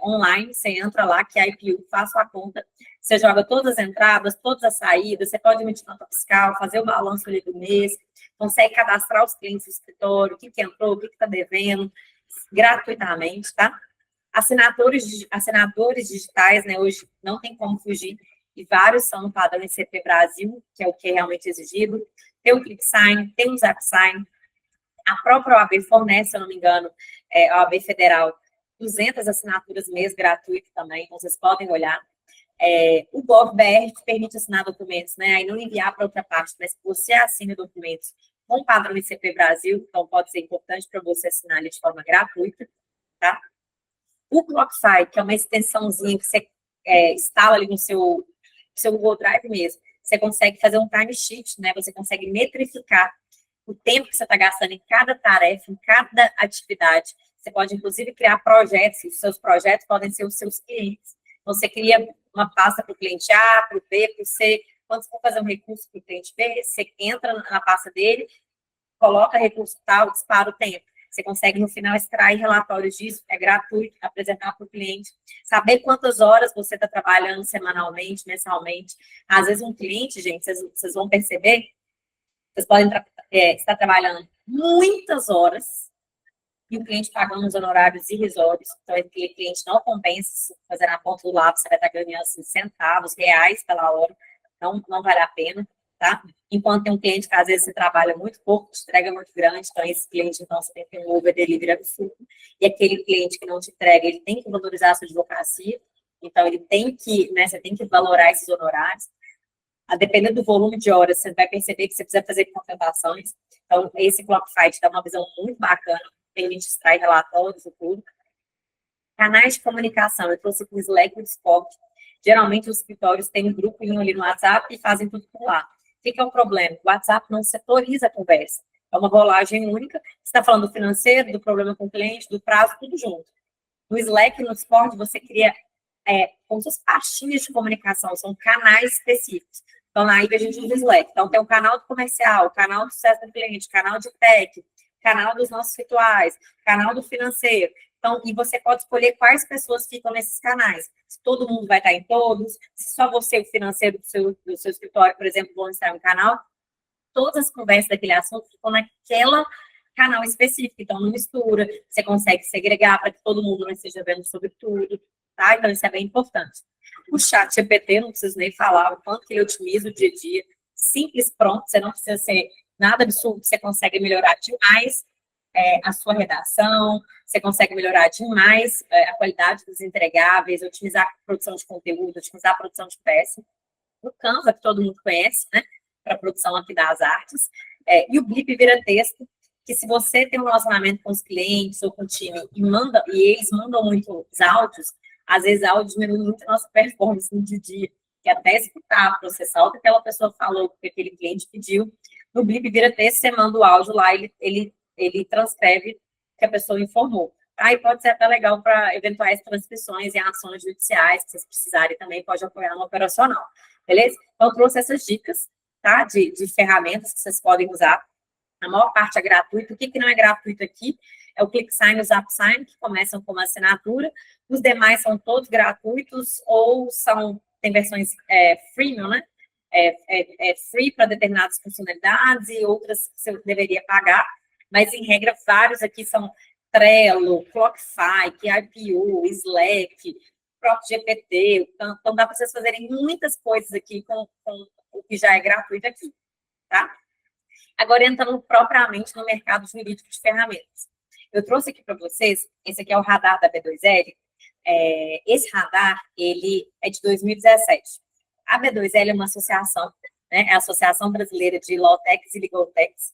online. Você entra lá, KIPU, faça a conta. Você joga todas as entradas, todas as saídas. Você pode emitir nota fiscal, fazer o balanço ali do mês. Consegue cadastrar os clientes do escritório, o que entrou, o que está devendo, gratuitamente, tá? Assinadores digitais, né? Hoje não tem como fugir. E vários são no padrão ICP Brasil, que é o que é realmente exigido. Tem o ClickSign, tem o ZapSign. A própria OAB fornece, se eu não me engano, a OAB Federal, 200 assinaturas mês gratuito também, então vocês podem olhar. O GovBR te permite assinar documentos, né? Aí não enviar para outra parte, mas que você assine documentos com o padrão ICP Brasil, então pode ser importante para você assinar ali de forma gratuita, tá? O Clockify, que é uma extensãozinha que você instala ali no seu Google Drive mesmo, você consegue fazer um timesheet, né? Você consegue metrificar o tempo que você está gastando em cada tarefa, em cada atividade. Você pode, inclusive, criar projetos, e os seus projetos podem ser os seus clientes. Então, você cria uma pasta para o cliente A, para o B, para o C. Quando você for fazer um recurso para o cliente B, você entra na pasta dele, coloca recurso tal, dispara o tempo. Você consegue, no final, extrair relatórios disso, é gratuito, apresentar para o cliente, saber quantas horas você está trabalhando semanalmente, mensalmente. Às vezes, um cliente, gente, vocês vão perceber, vocês podem estar trabalhando muitas horas e o cliente pagando os honorários irrisórios. Então, aquele cliente não compensa fazer na ponta do lápis, você vai estar ganhando assim, centavos, reais pela hora. Não vale a pena, tá? Enquanto tem um cliente que às vezes você trabalha muito pouco, te entrega muito grande, então esse cliente, então, você tem que ter um over delivery absurdo. E aquele cliente que não te entrega, ele tem que valorizar a sua advocacia, então ele tem que, né, você tem que valorar esses honorários. A depender do volume de horas, você vai perceber que você precisa fazer contratações. Então, esse Clockify dá uma visão muito bacana, permite extrair relatórios e tudo. Canais de comunicação, eu trouxe aqui o Slack e o Discord. Geralmente, os escritórios têm um grupinho ali no WhatsApp e fazem tudo por lá. O que é o problema? O WhatsApp não setoriza a conversa. É uma rolagem única. Você está falando do financeiro, do problema com o cliente, do prazo, tudo junto. No Slack e no Discord, você cria como se fossem pastinhas de comunicação, são canais específicos. Então, na IBA a gente usa o Slack. Então, tem o canal do comercial, o canal do sucesso do cliente, canal de tech, canal dos nossos rituais, canal do financeiro. Então, e você pode escolher quais pessoas ficam nesses canais. Se todo mundo vai estar em todos, se só você, o financeiro do seu escritório, por exemplo, vão estar no canal, todas as conversas daquele assunto ficam naquela canal específico. Então, não mistura, você consegue segregar para que todo mundo não esteja vendo sobre tudo, tá? Então, isso é bem importante. O chat GPT, não preciso nem falar o quanto que ele otimiza o dia a dia. Simples, pronto, você não precisa ser nada absurdo, você consegue melhorar demais a sua redação, você consegue melhorar demais a qualidade dos entregáveis, otimizar a produção de conteúdo, otimizar a produção de peça. O Canva, que todo mundo conhece, né, para a produção aqui das artes, e o Blip vira texto, que se você tem um relacionamento com os clientes ou com o time e eles mandam muitos áudios, às vezes áudio diminui muito a nossa performance no dia a dia, que até escutar, processar o que aquela pessoa falou, o que aquele cliente pediu. No Blip vira texto, você manda o áudio lá, ele transcreve o que a pessoa informou. Aí pode ser até legal para eventuais transcrições e ações judiciais, que vocês precisarem também, pode apoiar no operacional, beleza? Então, eu trouxe essas dicas, tá, de ferramentas que vocês podem usar. A maior parte é gratuito. O que não é gratuito aqui é o ClickSign e o ZapSign, que começam com uma assinatura. Os demais são todos gratuitos ou tem versões freemium, né? Free para determinadas funcionalidades e outras que você deveria pagar. Mas, em regra, vários aqui são Trello, Clockify, KIPU, Slack, próprio GPT. Então, dá para vocês fazerem muitas coisas aqui com o que já é gratuito aqui, tá? Agora, entrando propriamente no mercado jurídico de ferramentas. Eu trouxe aqui para vocês, esse aqui é o radar da B2L. Esse radar, ele é de 2017. A B2L é uma associação, né? É a Associação Brasileira de Lawtechs e Legaltechs.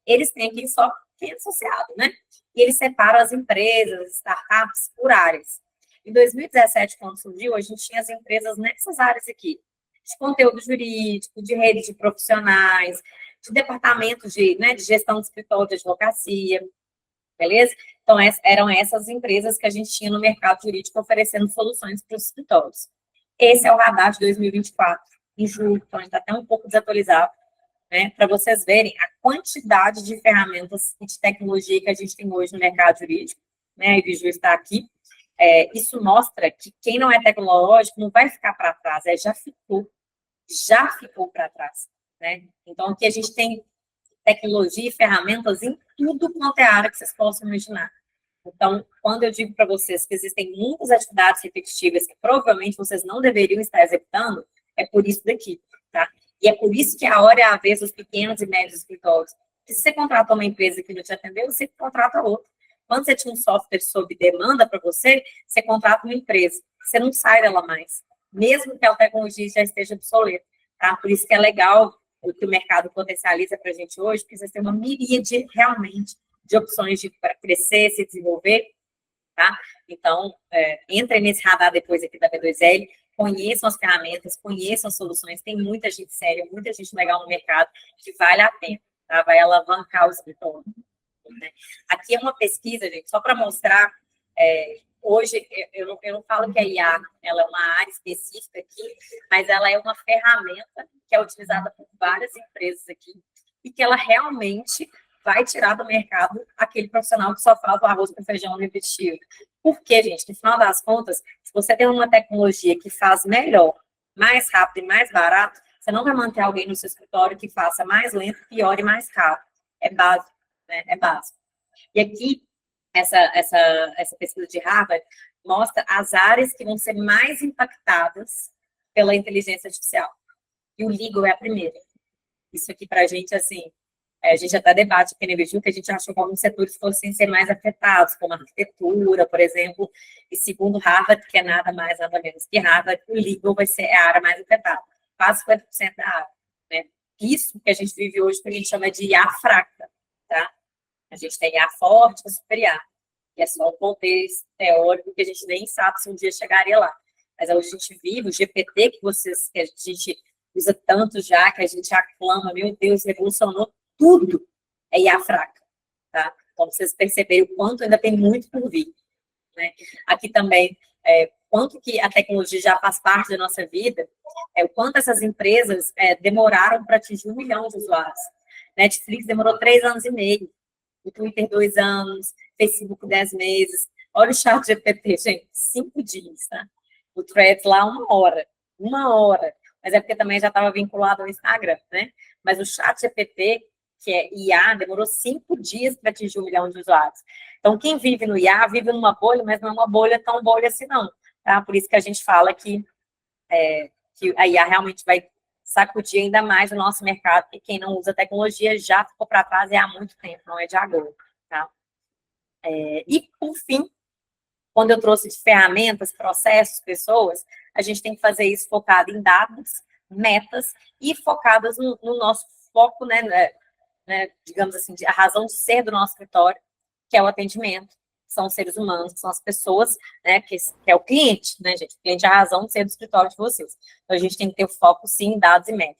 Eles têm aqui só quem é associado, né? E eles separam as empresas, as startups por áreas. Em 2017, quando surgiu, a gente tinha as empresas nessas áreas aqui, de conteúdo jurídico, de rede de profissionais, de departamentos de gestão de escritório de advocacia, beleza? Então, eram essas empresas que a gente tinha no mercado jurídico oferecendo soluções para os escritórios. Esse é o radar de 2024, em julho, então a gente está até um pouco desatualizado, né? Para vocês verem a quantidade de ferramentas e de tecnologia que a gente tem hoje no mercado jurídico, né? A Ibiju está aqui. Isso mostra que quem não é tecnológico não vai ficar para trás, já ficou para trás, né? Então, aqui a gente tem tecnologia e ferramentas em tudo quanto é área que vocês possam imaginar. Então, quando eu digo para vocês que existem muitas atividades repetitivas que provavelmente vocês não deveriam estar executando, é por isso daqui, tá? E é por isso que a hora é a vez dos pequenos e médios escritórios. Se você contrata uma empresa que não te atendeu, você contrata outra. Quando você tinha um software sob demanda para você, você contrata uma empresa. Você não sai dela mais, mesmo que a tecnologia já esteja obsoleta, tá? Por isso que é legal o que o mercado potencializa para a gente hoje, porque vocês têm uma miríade, realmente, de opções para crescer, se desenvolver, tá? Então, entrem nesse radar depois aqui da B2L, conheçam as ferramentas, conheçam as soluções, tem muita gente séria, muita gente legal no mercado, que vale a pena, tá? Vai alavancar o escritório, né? Aqui é uma pesquisa, gente, só para mostrar, hoje, eu não falo que a IA ela é uma área específica aqui, mas ela é uma ferramenta que é utilizada por várias empresas aqui, e que ela realmente vai tirar do mercado aquele profissional que só faz o arroz com feijão repetitivo. Por quê, gente? No final das contas, se você tem uma tecnologia que faz melhor, mais rápido e mais barato, você não vai manter alguém no seu escritório que faça mais lento, pior e mais caro. É básico, né? É básico. E aqui, essa pesquisa de Harvard mostra as áreas que vão ser mais impactadas pela inteligência artificial. E o legal é a primeira. Isso aqui, para a gente, assim, a gente até debate aqui na Ibiju que a gente achou que alguns setores fossem ser mais afetados, como a arquitetura, por exemplo, e segundo Harvard, que é nada mais, nada menos que Harvard, o legal vai ser a área mais afetada, quase 50% da área, né? Isso que a gente vive hoje, que a gente chama de IA fraca, tá? A gente tem IA forte e super IA, que é só um contexto teórico que a gente nem sabe se um dia chegaria lá. Mas hoje a gente vive, o GPT que a gente usa tanto já, que a gente aclama, meu Deus, revolucionou tudo, é IA fraca, tá? Então, vocês perceberem o quanto ainda tem muito por vir, né? Aqui também, quanto que a tecnologia já faz parte da nossa vida, o quanto essas empresas demoraram para atingir 1 milhão de usuários. Netflix demorou 3 anos e meio, o Twitter 2 anos, Facebook 10 meses. Olha o chat GPT, gente, 5 dias, tá? O Threads lá, 1 hora. 1 hora. Mas é porque também já estava vinculado ao Instagram, né? Mas o chat GPT, que é IA, demorou 5 dias para atingir 1 milhão de usuários. Então, quem vive no IA, vive numa bolha, mas não é uma bolha tão bolha assim, não. Tá? Por isso que a gente fala que a IA realmente vai sacudir ainda mais o nosso mercado, porque quem não usa tecnologia já ficou para trás há muito tempo, não é de agora, tá? E, por fim, quando eu trouxe de ferramentas, processos, pessoas, a gente tem que fazer isso focado em dados, metas e focadas no nosso foco, né, digamos assim, a razão de ser do nosso escritório, que é o atendimento, são os seres humanos, que são as pessoas, né, que é o cliente, né, gente? O cliente é a razão de ser do escritório de vocês. Então, a gente tem que ter o foco, sim, em dados e metas.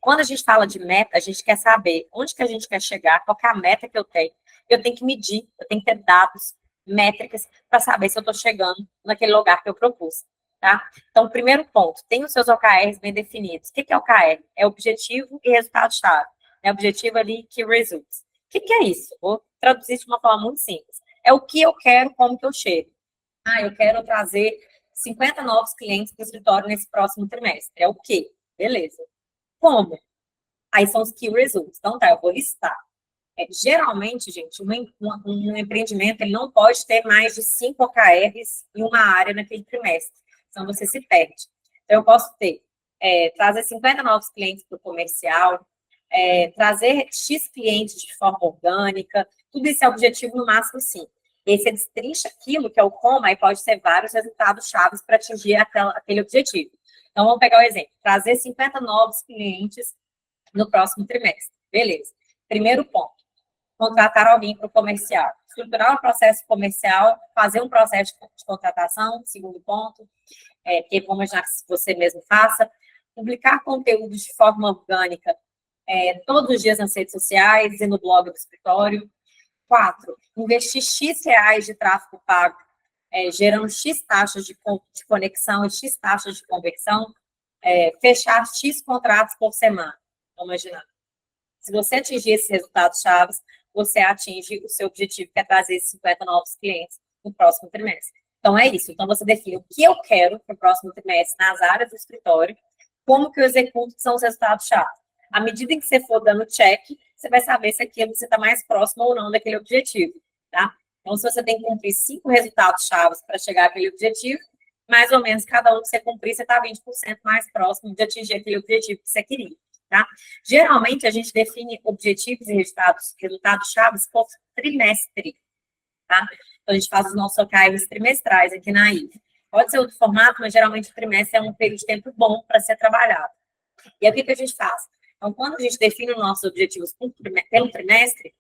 Quando a gente fala de meta, a gente quer saber onde que a gente quer chegar, qual que é a meta que eu tenho que medir, eu tenho que ter dados, métricas, para saber se eu estou chegando naquele lugar que eu propus, tá? Então, primeiro ponto, tem os seus OKRs bem definidos. O que é OKR? É objetivo e resultado-chave. Objetivo ali, key results. O que é isso? Vou traduzir de uma forma muito simples. É o que eu quero, como que eu chego. Eu quero trazer 50 novos clientes para o escritório nesse próximo trimestre. É o quê? Beleza. Como? Aí são os key results. Então, tá, eu vou listar. Geralmente, gente, um empreendimento ele não pode ter mais de 5 OKRs em uma área naquele trimestre. Senão você se perde. Então, eu posso ter, trazer 50 novos clientes para o comercial, trazer X clientes de forma orgânica, tudo isso é objetivo no máximo 5. E aí você destrincha aquilo que é o como, aí pode ser vários resultados chaves para atingir aquele objetivo. Então, vamos pegar o exemplo, trazer 50 novos clientes no próximo trimestre. Beleza. Primeiro ponto. contratar alguém para o comercial. Estruturar o processo comercial, fazer um processo de contratação, segundo ponto, que vamos imaginar que você mesmo faça. Publicar conteúdo de forma orgânica todos os dias nas redes sociais e no blog do escritório. 4, investir X reais de tráfego pago, gerando X taxas de conexão e X taxas de conversão, fechar X contratos por semana. Vamos imaginar. Se você atingir esses resultados chaves, você atinge o seu objetivo, que é trazer esses 50 novos clientes no próximo trimestre. Então, é isso. Então, você define o que eu quero para o próximo trimestre nas áreas do escritório, como que eu executo, que são os resultados chaves. À medida em que você for dando check, você vai saber se aquilo você está mais próximo ou não daquele objetivo, tá? Então, se você tem que cumprir 5 resultados chaves para chegar àquele objetivo, mais ou menos cada um que você cumprir, você está 20% mais próximo de atingir aquele objetivo que você queria, tá? Geralmente, a gente define objetivos e resultados chaves por trimestre, tá? Então, a gente faz os nossos OKRs trimestrais aqui na IVE. Pode ser outro formato, mas geralmente o trimestre é um período de tempo bom para ser trabalhado. E aí, o que a gente faz? Então, quando a gente define os nossos objetivos pelo trimestre,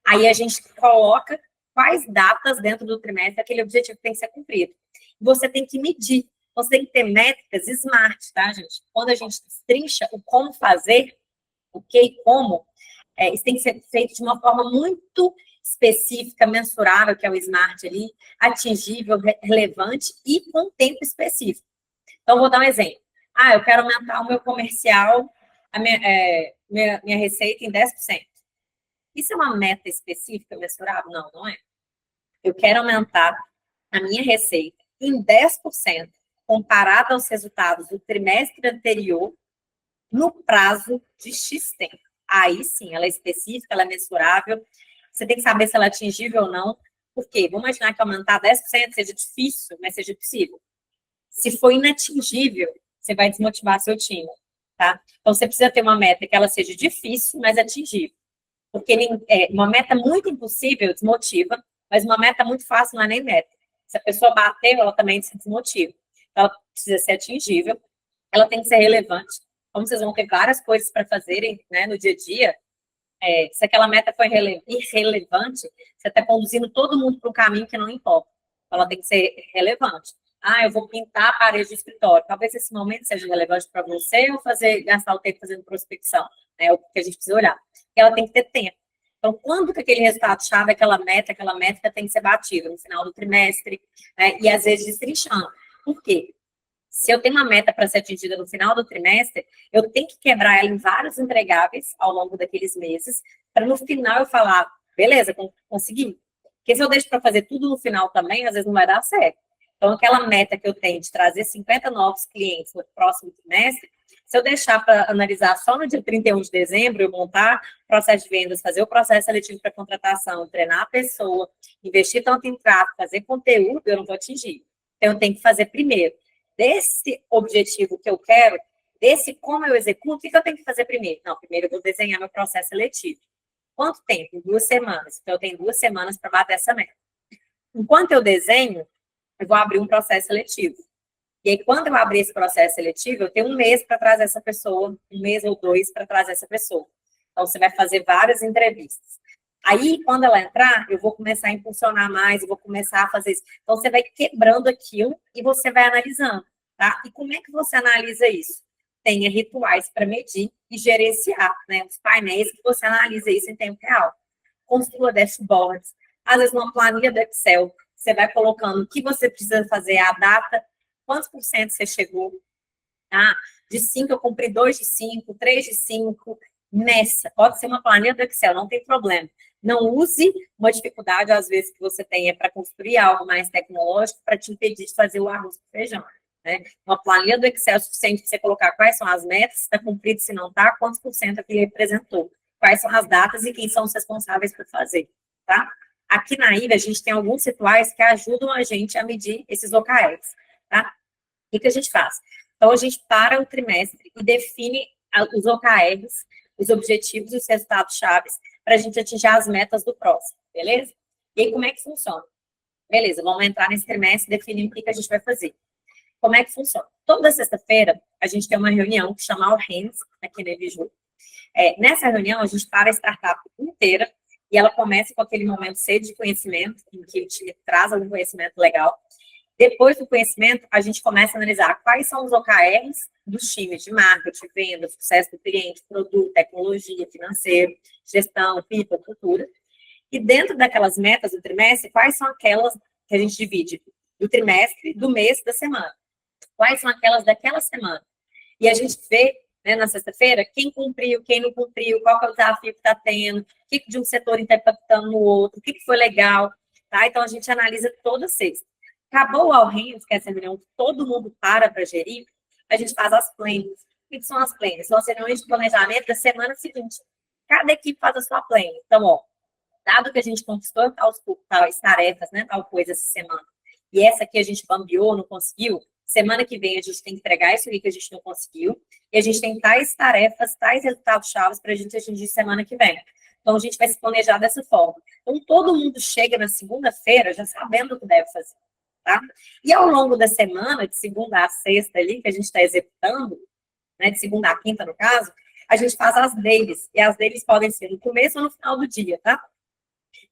aí a gente coloca quais datas dentro do trimestre aquele objetivo tem que ser cumprido. Você tem que medir, você tem que ter métricas smart, tá, gente? Quando a gente destrincha o como fazer, o que e como, isso tem que ser feito de uma forma muito específica, mensurável, que é o smart ali, atingível, relevante e com tempo específico. Então, vou dar um exemplo. Eu quero aumentar o meu comercial, a minha receita em 10%. Isso é uma meta específica, mensurável? Não, não é. Eu quero aumentar a minha receita em 10%, comparado aos resultados do trimestre anterior, no prazo de X tempo. Aí sim, ela é específica, ela é mensurável. Você tem que saber se ela é atingível ou não. Por quê? Vamos imaginar que aumentar 10% seja difícil, mas seja possível. Se for inatingível, você vai desmotivar seu time, tá? Então, você precisa ter uma meta que ela seja difícil, mas atingível. Porque uma meta muito impossível desmotiva, mas uma meta muito fácil não é nem meta. Se a pessoa bater, ela também se desmotiva. Então, ela precisa ser atingível, ela tem que ser relevante. Como vocês vão ter várias coisas para fazerem, né, no dia a dia, se aquela meta for irrelevante, você está conduzindo todo mundo para um caminho que não importa. Ela tem que ser relevante. Eu vou pintar a parede do escritório. Talvez esse momento seja relevante para você ou gastar o tempo fazendo prospecção. É o que a gente precisa olhar. E ela tem que ter tempo. Então, quando que aquele resultado-chave, aquela métrica tem que ser batida? No final do trimestre, né? E às vezes destrinchando. Por quê? Se eu tenho uma meta para ser atingida no final do trimestre, eu tenho que quebrar ela em vários entregáveis ao longo daqueles meses, para no final eu falar, beleza, consegui. Porque se eu deixo para fazer tudo no final também, às vezes não vai dar certo. Então, aquela meta que eu tenho de trazer 50 novos clientes no próximo trimestre, se eu deixar para analisar só no dia 31 de dezembro, eu montar o processo de vendas, fazer o processo seletivo para contratação, treinar a pessoa, investir tanto em tráfego, fazer conteúdo, eu não vou atingir. Então, eu tenho que fazer primeiro. Desse objetivo que eu quero, desse como eu executo, o que eu tenho que fazer primeiro? Não, primeiro eu vou desenhar meu processo seletivo. Quanto tempo? 2 semanas. Então, eu tenho 2 semanas para bater essa meta. Enquanto eu desenho, eu vou abrir um processo seletivo. E aí, quando eu abrir esse processo seletivo, eu tenho 1 mês para trazer essa pessoa, 1 mês ou 2 para trazer essa pessoa. Então, você vai fazer várias entrevistas. Aí, quando ela entrar, eu vou começar a impulsionar mais, eu vou começar a fazer isso. Então, você vai quebrando aquilo e você vai analisando, tá? E como é que você analisa isso? Tenha rituais para medir e gerenciar, né? Os painéis que você analisa isso em tempo real. Construa dashboards. Às vezes, numa planilha do Excel, você vai colocando o que você precisa fazer, a data, quantos por cento você chegou, tá? De 5, eu cumpri 2 de 5, 3 de 5. Nessa, pode ser uma planilha do Excel, não tem problema. Não use uma dificuldade, às vezes, que você tenha para construir algo mais tecnológico para te impedir de fazer o arroz com feijão, né? Uma planilha do Excel é suficiente para você colocar quais são as metas, se está cumprido, se não está, quantos por cento aquilo representou, quais são as datas e quem são os responsáveis por fazer, tá? Aqui na ilha, a gente tem alguns rituais que ajudam a gente a medir esses OKRs, tá? O que a gente faz? Então, a gente para o trimestre e define os OKRs, os objetivos e os resultados chaves para a gente atingir as metas do próximo, beleza? E aí, como é que funciona? Beleza, vamos entrar nesse trimestre e definir o que a gente vai fazer. Como é que funciona? Toda sexta-feira, a gente tem uma reunião que chama All Hands, aqui na Eviju. Nessa reunião, a gente para a startup inteira e ela começa com aquele momento sede de conhecimento, em que o time traz algum conhecimento legal. Depois do conhecimento, a gente começa a analisar quais são os OKRs dos times de marketing, venda, sucesso do cliente, produto, tecnologia, financeiro, gestão, people, cultura. E dentro daquelas metas do trimestre, quais são aquelas que a gente divide do trimestre, do mês, da semana? Quais são aquelas daquela semana? E a gente vê, né, na sexta-feira, quem cumpriu, quem não cumpriu, qual que é o desafio que está tendo, o que de um setor está impactando no outro, o que foi legal, tá? Então, a gente analisa toda sexta. Acabou o All Hands, que é essa reunião que todo mundo para gerir, a gente faz as plannings. O que são as plannings? São as reuniões de planejamento da semana seguinte. Cada equipe faz a sua planning. Então, ó, dado que a gente conquistou tais tarefas, né, tal coisa essa semana, e essa aqui a gente bambeou, não conseguiu, semana que vem a gente tem que entregar isso aqui que a gente não conseguiu, e a gente tem tais tarefas, tais resultados chaves para a gente atingir semana que vem. Então, a gente vai se planejar dessa forma. Então, todo mundo chega na segunda-feira já sabendo o que deve fazer, tá? E ao longo da semana, de segunda a sexta ali, que a gente está executando, né, de segunda a quinta, no caso, a gente faz as dailies, e as dailies podem ser no começo ou no final do dia, tá?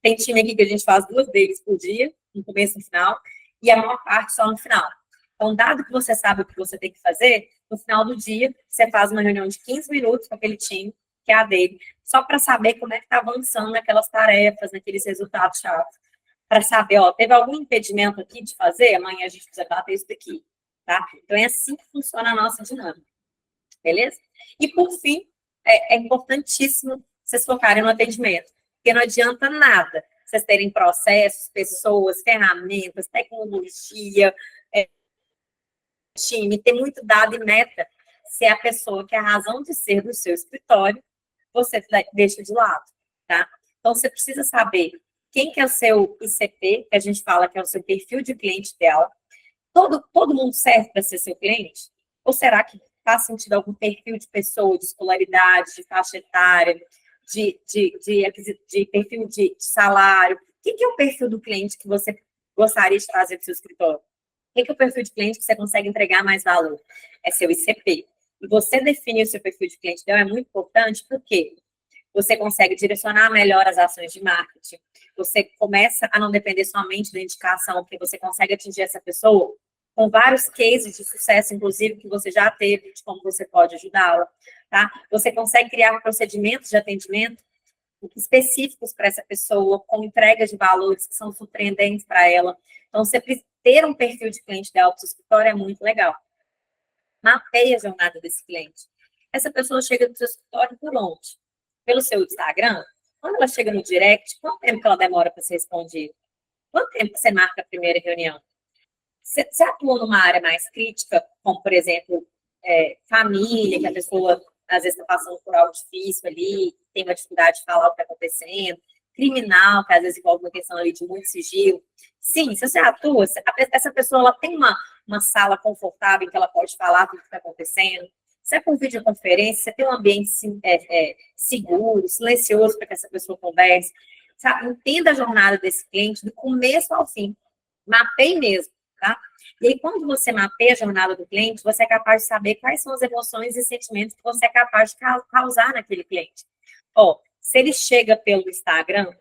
Tem time aqui que a gente faz 2 dailies por dia, no começo e no final, e a maior parte só no final. Então, dado que você sabe o que você tem que fazer, no final do dia, você faz uma reunião de 15 minutos com aquele time, que é a dele, só para saber como é que está avançando naquelas tarefas, naqueles resultados chaves. Para saber, ó, teve algum impedimento aqui de fazer, amanhã a gente precisa bater isso daqui, tá? Então, é assim que funciona a nossa dinâmica, beleza? E, por fim, é importantíssimo vocês focarem no atendimento, porque não adianta nada vocês terem processos, pessoas, ferramentas, tecnologia, time, ter muito dado e meta, se é a pessoa que é a razão de ser do seu escritório, você deixa de lado, tá? Então, você precisa saber quem que é o seu ICP, que a gente fala que é o seu perfil de cliente dela. Todo mundo serve para ser seu cliente? Ou será que faz sentido algum perfil de pessoa, de escolaridade, de faixa etária, de perfil de salário? O que é o perfil do cliente que você gostaria de trazer para o seu escritório? O que é o perfil de cliente que você consegue entregar mais valor? É seu ICP. E você definir o seu perfil de cliente dela é muito importante, porque você consegue direcionar melhor as ações de marketing. Você começa a não depender somente da indicação, porque você consegue atingir essa pessoa com vários cases de sucesso, inclusive, que você já teve, de como você pode ajudá-la, tá? Você consegue criar procedimentos de atendimento específicos para essa pessoa, com entregas de valores que são surpreendentes para ela. Então, você ter um perfil de cliente de alto escritório é muito legal. Mapeie a jornada desse cliente. Essa pessoa chega no seu escritório por onde? Pelo seu Instagram? Quando ela chega no direct, quanto tempo que ela demora para ser respondida? Quanto tempo que você marca a primeira reunião? Você atua numa área mais crítica, como, por exemplo, família, que a pessoa às vezes está passando por algo difícil ali, tem uma dificuldade de falar o que está acontecendo, criminal, que às vezes envolve uma questão ali de muito sigilo. Sim, se você atua, essa pessoa ela tem uma sala confortável em que ela pode falar tudo o que está acontecendo. Se é por videoconferência, você tem um ambiente seguro, silencioso para que essa pessoa converse. Sabe? Entenda a jornada desse cliente do começo ao fim. Mapeie mesmo, tá? E aí, quando você mapeia a jornada do cliente, você é capaz de saber quais são as emoções e sentimentos que você é capaz de causar naquele cliente. Ó, se ele chega pelo Instagram,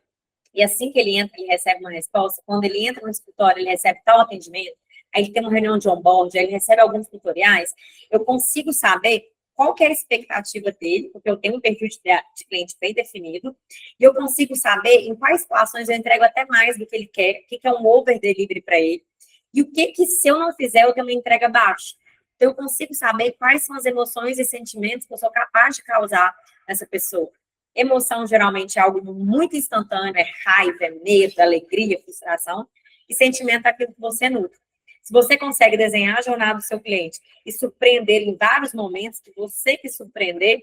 e assim que ele entra, ele recebe uma resposta, quando ele entra no escritório, ele recebe tal atendimento, aí ele tem uma reunião de onboard, aí ele recebe alguns tutoriais, eu consigo saber qual que é a expectativa dele, porque eu tenho um perfil de cliente bem definido, e eu consigo saber em quais situações eu entrego até mais do que ele quer, o que é um over delivery para ele, e o que se eu não fizer, eu tenho uma entrega baixa. Então, eu consigo saber quais são as emoções e sentimentos que eu sou capaz de causar nessa pessoa. Emoção, geralmente, é algo muito instantâneo, é raiva, é medo, alegria, frustração, e sentimento é aquilo que você nutre. Se você consegue desenhar a jornada do seu cliente e surpreender em vários momentos, que você que surpreender,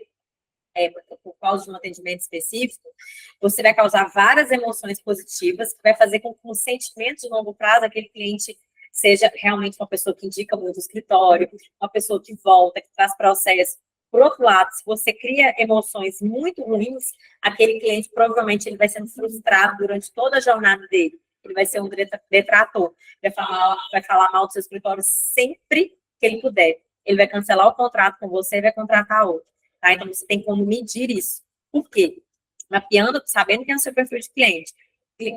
por causa de um atendimento específico, você vai causar várias emoções positivas, que vai fazer com que um sentimento de longo prazo, aquele cliente seja realmente uma pessoa que indica muito o escritório, uma pessoa que volta, que traz processo. Por outro lado, se você cria emoções muito ruins, aquele cliente provavelmente ele vai sendo frustrado durante toda a jornada dele. Ele vai ser um detrator, vai falar mal do seu escritório sempre que ele puder. Ele vai cancelar o contrato com você e vai contratar outro. Tá? Então, você tem como medir isso. Por quê? mapeando, sabendo quem é o seu perfil de cliente,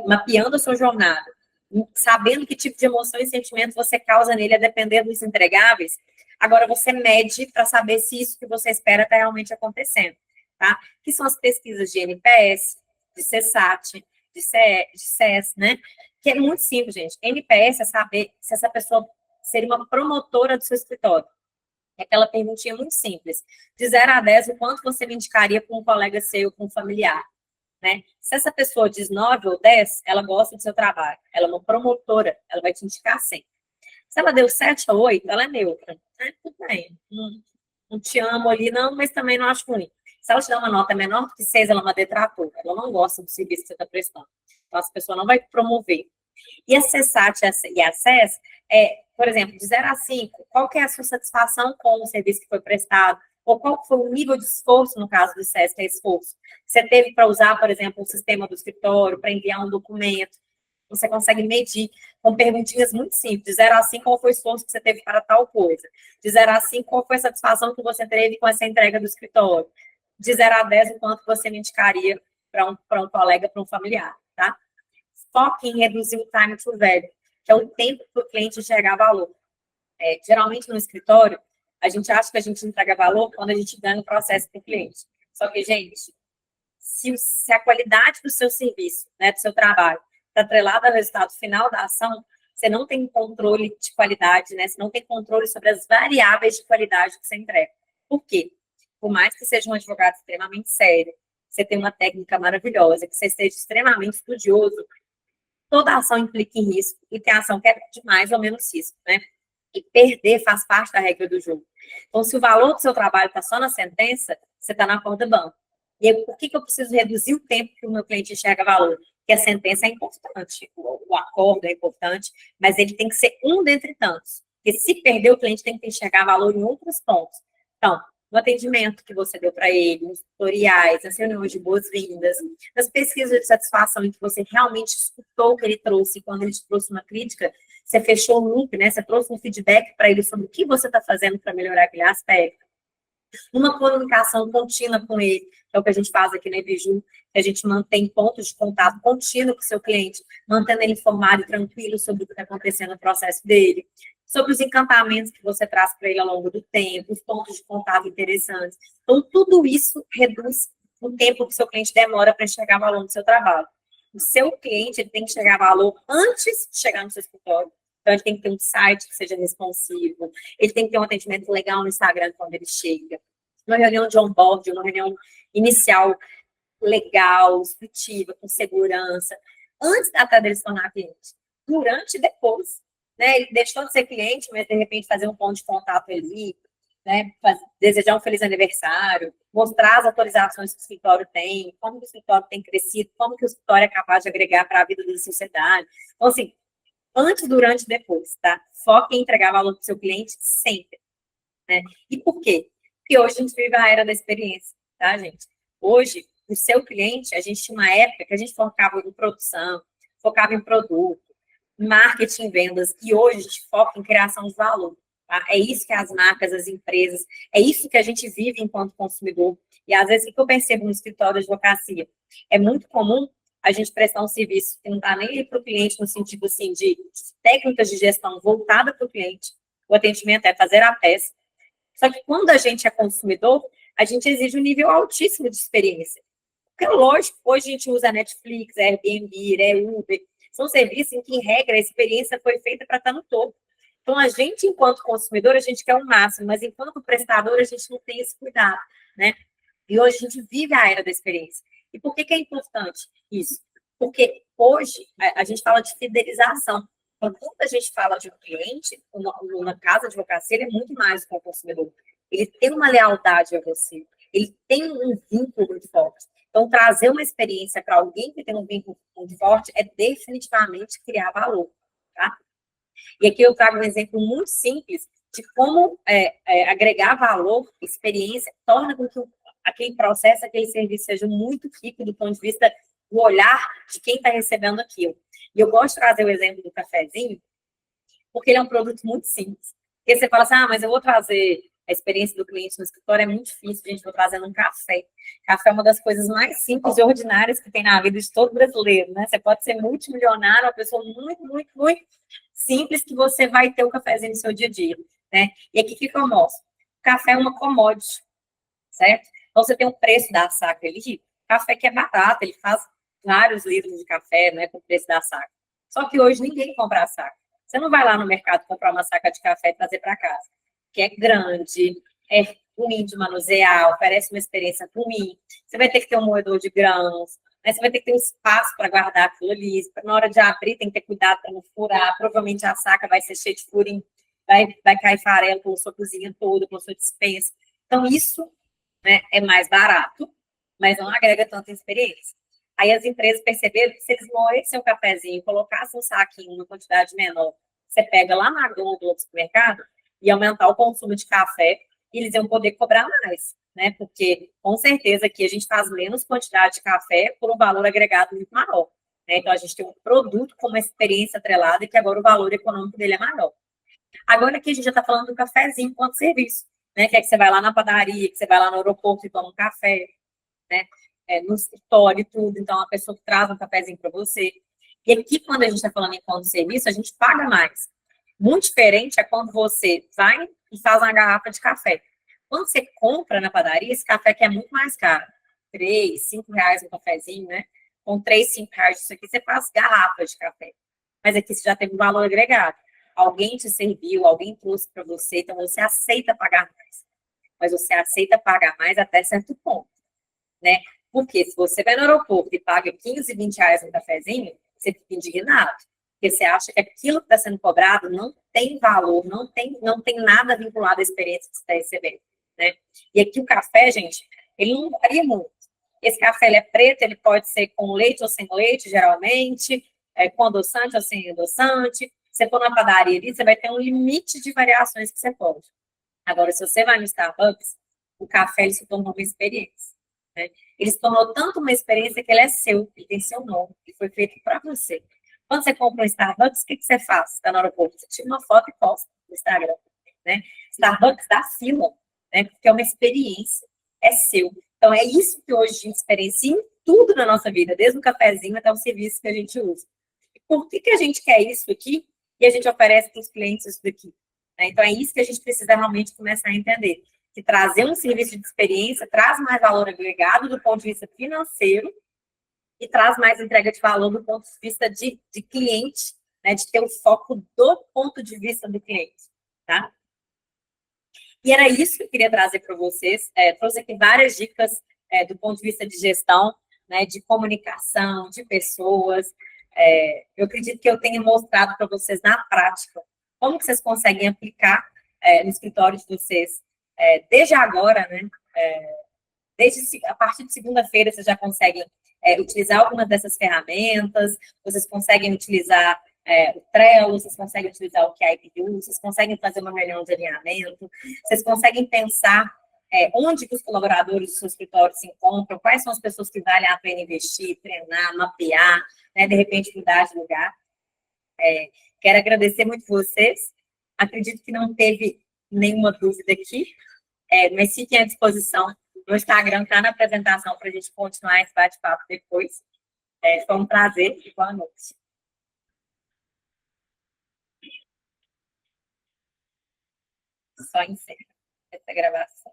mapeando a sua jornada, sabendo que tipo de emoção e sentimento você causa nele a depender dos entregáveis, agora você mede para saber se isso que você espera está realmente acontecendo, tá? Que são as pesquisas de NPS, de CSAT, de CES, né? Que é muito simples, gente. NPS é saber se essa pessoa seria uma promotora do seu escritório. É aquela perguntinha muito simples. De 0 a 10, o quanto você me indicaria para um colega seu, para um familiar? Né? Se essa pessoa diz 9 ou 10, ela gosta do seu trabalho. Ela é uma promotora, ela vai te indicar sempre. Se ela deu 7 ou 8, ela é neutra. Tudo bem. Não te amo ali, não, mas também não acho ruim. Se ela te dá uma nota menor do que 6, ela é uma detratora. Ela não gosta do serviço que você está prestando. Então, essa pessoa não vai promover. E a CSAT e a CES, por exemplo, de 0 a 5, qual que é a sua satisfação com o serviço que foi prestado? Ou qual foi o nível de esforço, no caso do CES, que é esforço? Você teve para usar, por exemplo, o sistema do escritório, para enviar um documento. Você consegue medir com perguntinhas muito simples. De 0 a 5, qual foi o esforço que você teve para tal coisa? De 0 a 5, qual foi a satisfação que você teve com essa entrega do escritório? De 0 a 10, o quanto você me indicaria para um colega, para um familiar, tá? Foque em reduzir o time to value, que é o tempo que o cliente enxergar valor. Geralmente, no escritório, a gente acha que a gente entrega valor quando a gente ganha o processo para o cliente. Só que, gente, se a qualidade do seu serviço, né, do seu trabalho, está atrelada ao resultado final da ação, você não tem controle de qualidade, né? Você não tem controle sobre as variáveis de qualidade que você entrega. Por quê? Por mais que seja um advogado extremamente sério, você tem uma técnica maravilhosa, que você esteja extremamente estudioso, toda ação implica em risco, e tem ação que é de mais ou menos risco, né? E perder faz parte da regra do jogo. Então, se o valor do seu trabalho está só na sentença, você está na corda bamba. E aí, por que eu preciso reduzir o tempo que o meu cliente enxerga valor? Porque a sentença é importante, o acordo é importante, mas ele tem que ser um dentre tantos. Porque se perder, o cliente tem que enxergar valor em outros pontos. Então, no atendimento que você deu para ele, nos tutoriais, nas reuniões de boas-vindas, nas pesquisas de satisfação em que você realmente escutou o que ele trouxe, e quando ele te trouxe uma crítica, você fechou o loop, né? Você trouxe um feedback para ele sobre o que você está fazendo para melhorar aquele aspecto. Uma comunicação contínua com ele, que é o que a gente faz aqui na Ebiju, que a gente mantém pontos de contato contínuo com o seu cliente, mantendo ele informado e tranquilo sobre o que está acontecendo no processo dele, sobre os encantamentos que você traz para ele ao longo do tempo, os pontos de contato interessantes. Então, tudo isso reduz o tempo que o seu cliente demora para enxergar valor no seu trabalho. O seu cliente ele tem que enxergar valor antes de chegar no seu escritório. Então, ele tem que ter um site que seja responsivo, ele tem que ter um atendimento legal no Instagram quando ele chega, uma reunião de onboard, uma reunião inicial legal, instrutiva, com segurança, antes até dele se tornar cliente, durante e depois. Né? Ele deixou de ser cliente, mas de repente fazer um ponto de contato ali, né? Desejar um feliz aniversário, mostrar as atualizações que o escritório tem, como que o escritório tem crescido, como que o escritório é capaz de agregar para a vida da sociedade. Então, assim, antes, durante e depois, tá? Foque em entregar valor para o seu cliente sempre, né? E por quê? Porque hoje a gente vive a era da experiência, tá, gente? Hoje, o seu cliente, a gente tinha uma época que a gente focava em produção, focava em produto, marketing, vendas, e hoje a gente foca em criação de valor, tá? É isso que as marcas, as empresas, é isso que a gente vive enquanto consumidor. E às vezes, o que eu percebo no escritório de advocacia? É muito comum a gente prestar um serviço que não está nem para o cliente, no sentido assim, de técnicas de gestão voltada para o cliente. O atendimento é fazer a peça. Só que quando a gente é consumidor, a gente exige um nível altíssimo de experiência. Porque, lógico, hoje a gente usa Netflix, Airbnb, Uber. São serviços em que, em regra, a experiência foi feita para estar no topo. Então, a gente, enquanto consumidor, a gente quer o máximo, mas enquanto prestador, a gente não tem esse cuidado, né? E hoje a gente vive a era da experiência. E por que é importante isso? Porque hoje a gente fala de fidelização. Então, quando a gente fala de um cliente, na casa de advocacia, ele é muito mais do que um consumidor. Ele tem uma lealdade a você. Ele tem um vínculo muito forte. Então, trazer uma experiência para alguém que tem um vínculo muito forte é definitivamente criar valor, tá? E aqui eu trago um exemplo muito simples de como agregar valor, experiência, torna com que aquele processo, aquele serviço seja muito rico do ponto de vista do olhar de quem está recebendo aquilo. E eu gosto de trazer o exemplo do cafezinho, porque ele é um produto muito simples. Porque você fala assim, mas eu vou trazer A experiência do cliente no escritório é muito difícil, a gente vai trazendo um café. Café é uma das coisas mais simples e ordinárias que tem na vida de todo brasileiro, né? Você pode ser multimilionário, uma pessoa muito, muito, muito simples que você vai ter o cafezinho no seu dia a dia, né? E aqui o que eu mostro? O café é uma commodity, certo? Então você tem o preço da saca ali, café que é barato, ele faz vários litros de café, né, com o preço da saca. Só que hoje ninguém compra a saca. Você não vai lá no mercado comprar uma saca de café e trazer para casa, que é grande, é ruim de manusear, oferece uma experiência ruim. Você vai ter que ter um moedor de grãos, né? Você vai ter que ter um espaço para guardar aquilo ali. Na hora de abrir, tem que ter cuidado para não furar. Provavelmente a saca vai ser cheia de furinho, vai cair farelo pela sua cozinha toda, pela sua despensa. Então, isso, né, é mais barato, mas não agrega tanta experiência. Aí as empresas perceberam que se eles moerem seu cafezinho, colocassem um saquinho, uma quantidade menor, você pega lá na gôndola do supermercado e aumentar o consumo de café, e eles iam poder cobrar mais, né? Porque, com certeza, aqui a gente faz menos quantidade de café por um valor agregado muito maior. Né? Então, a gente tem um produto com uma experiência atrelada e que agora o valor econômico dele é maior. Agora aqui a gente já está falando do cafezinho enquanto serviço, né? Que é que você vai lá na padaria, que você vai lá no aeroporto e toma um café, né? No escritório e tudo. Então, a pessoa que traz um cafezinho para você. E aqui, quando a gente está falando enquanto serviço, a gente paga mais. Muito diferente é quando você vai e faz uma garrafa de café. Quando você compra na padaria, esse café que é muito mais caro. 3, 5 reais um cafezinho, né? Com 3, 5 reais disso aqui, você faz garrafas de café. Mas aqui você já teve um valor agregado. Alguém te serviu, alguém trouxe para você, então você aceita pagar mais. Mas você aceita pagar mais até certo ponto, né? Porque se você vai no aeroporto e paga 15, 20 reais um cafezinho, você fica indignado. Porque você acha que aquilo que está sendo cobrado não tem valor, não tem nada vinculado à experiência que você está recebendo, né? E aqui o café, gente, ele não varia muito. Esse café, ele é preto, ele pode ser com leite ou sem leite, geralmente, com adoçante ou sem adoçante. Se você for na padaria ali, você vai ter um limite de variações que você pode. Agora, se você vai no Starbucks, o café ele se tornou uma experiência, né? Ele se tornou tanto uma experiência que ele é seu, ele tem seu nome, ele foi feito para você. Quando você compra um Starbucks, o que você faz? Você está no aeroporto, você tira uma foto e posta no Instagram, né? Starbucks dá fila, né? Porque é uma experiência, é seu. Então, é isso que hoje a gente experiencia em tudo na nossa vida, desde o cafezinho até o serviço que a gente usa. E por que a gente quer isso aqui e a gente oferece para os clientes isso daqui? Né? Então, é isso que a gente precisa realmente começar a entender. Que trazer um serviço de experiência traz mais valor agregado do ponto de vista financeiro e traz mais entrega de valor do ponto de vista de cliente, né? De ter o foco do ponto de vista do cliente, tá? E era isso que eu queria trazer para vocês. Trouxe aqui várias dicas do ponto de vista de gestão, né? De comunicação, de pessoas. Eu acredito que eu tenha mostrado para vocês na prática como que vocês conseguem aplicar no escritório de vocês desde agora, né? A partir de segunda-feira, vocês já conseguem utilizar algumas dessas ferramentas, vocês conseguem utilizar o Trello, vocês conseguem utilizar o KIPU, vocês conseguem fazer uma reunião de alinhamento, vocês conseguem pensar onde que os colaboradores do seu escritório se encontram, quais são as pessoas que valem a pena investir, treinar, mapear, né, de repente mudar de lugar. Quero agradecer muito vocês. Acredito que não teve nenhuma dúvida aqui, mas fiquem à disposição. No Instagram está na apresentação para a gente continuar esse bate-papo depois. Foi um prazer e boa noite. Só encerra essa gravação.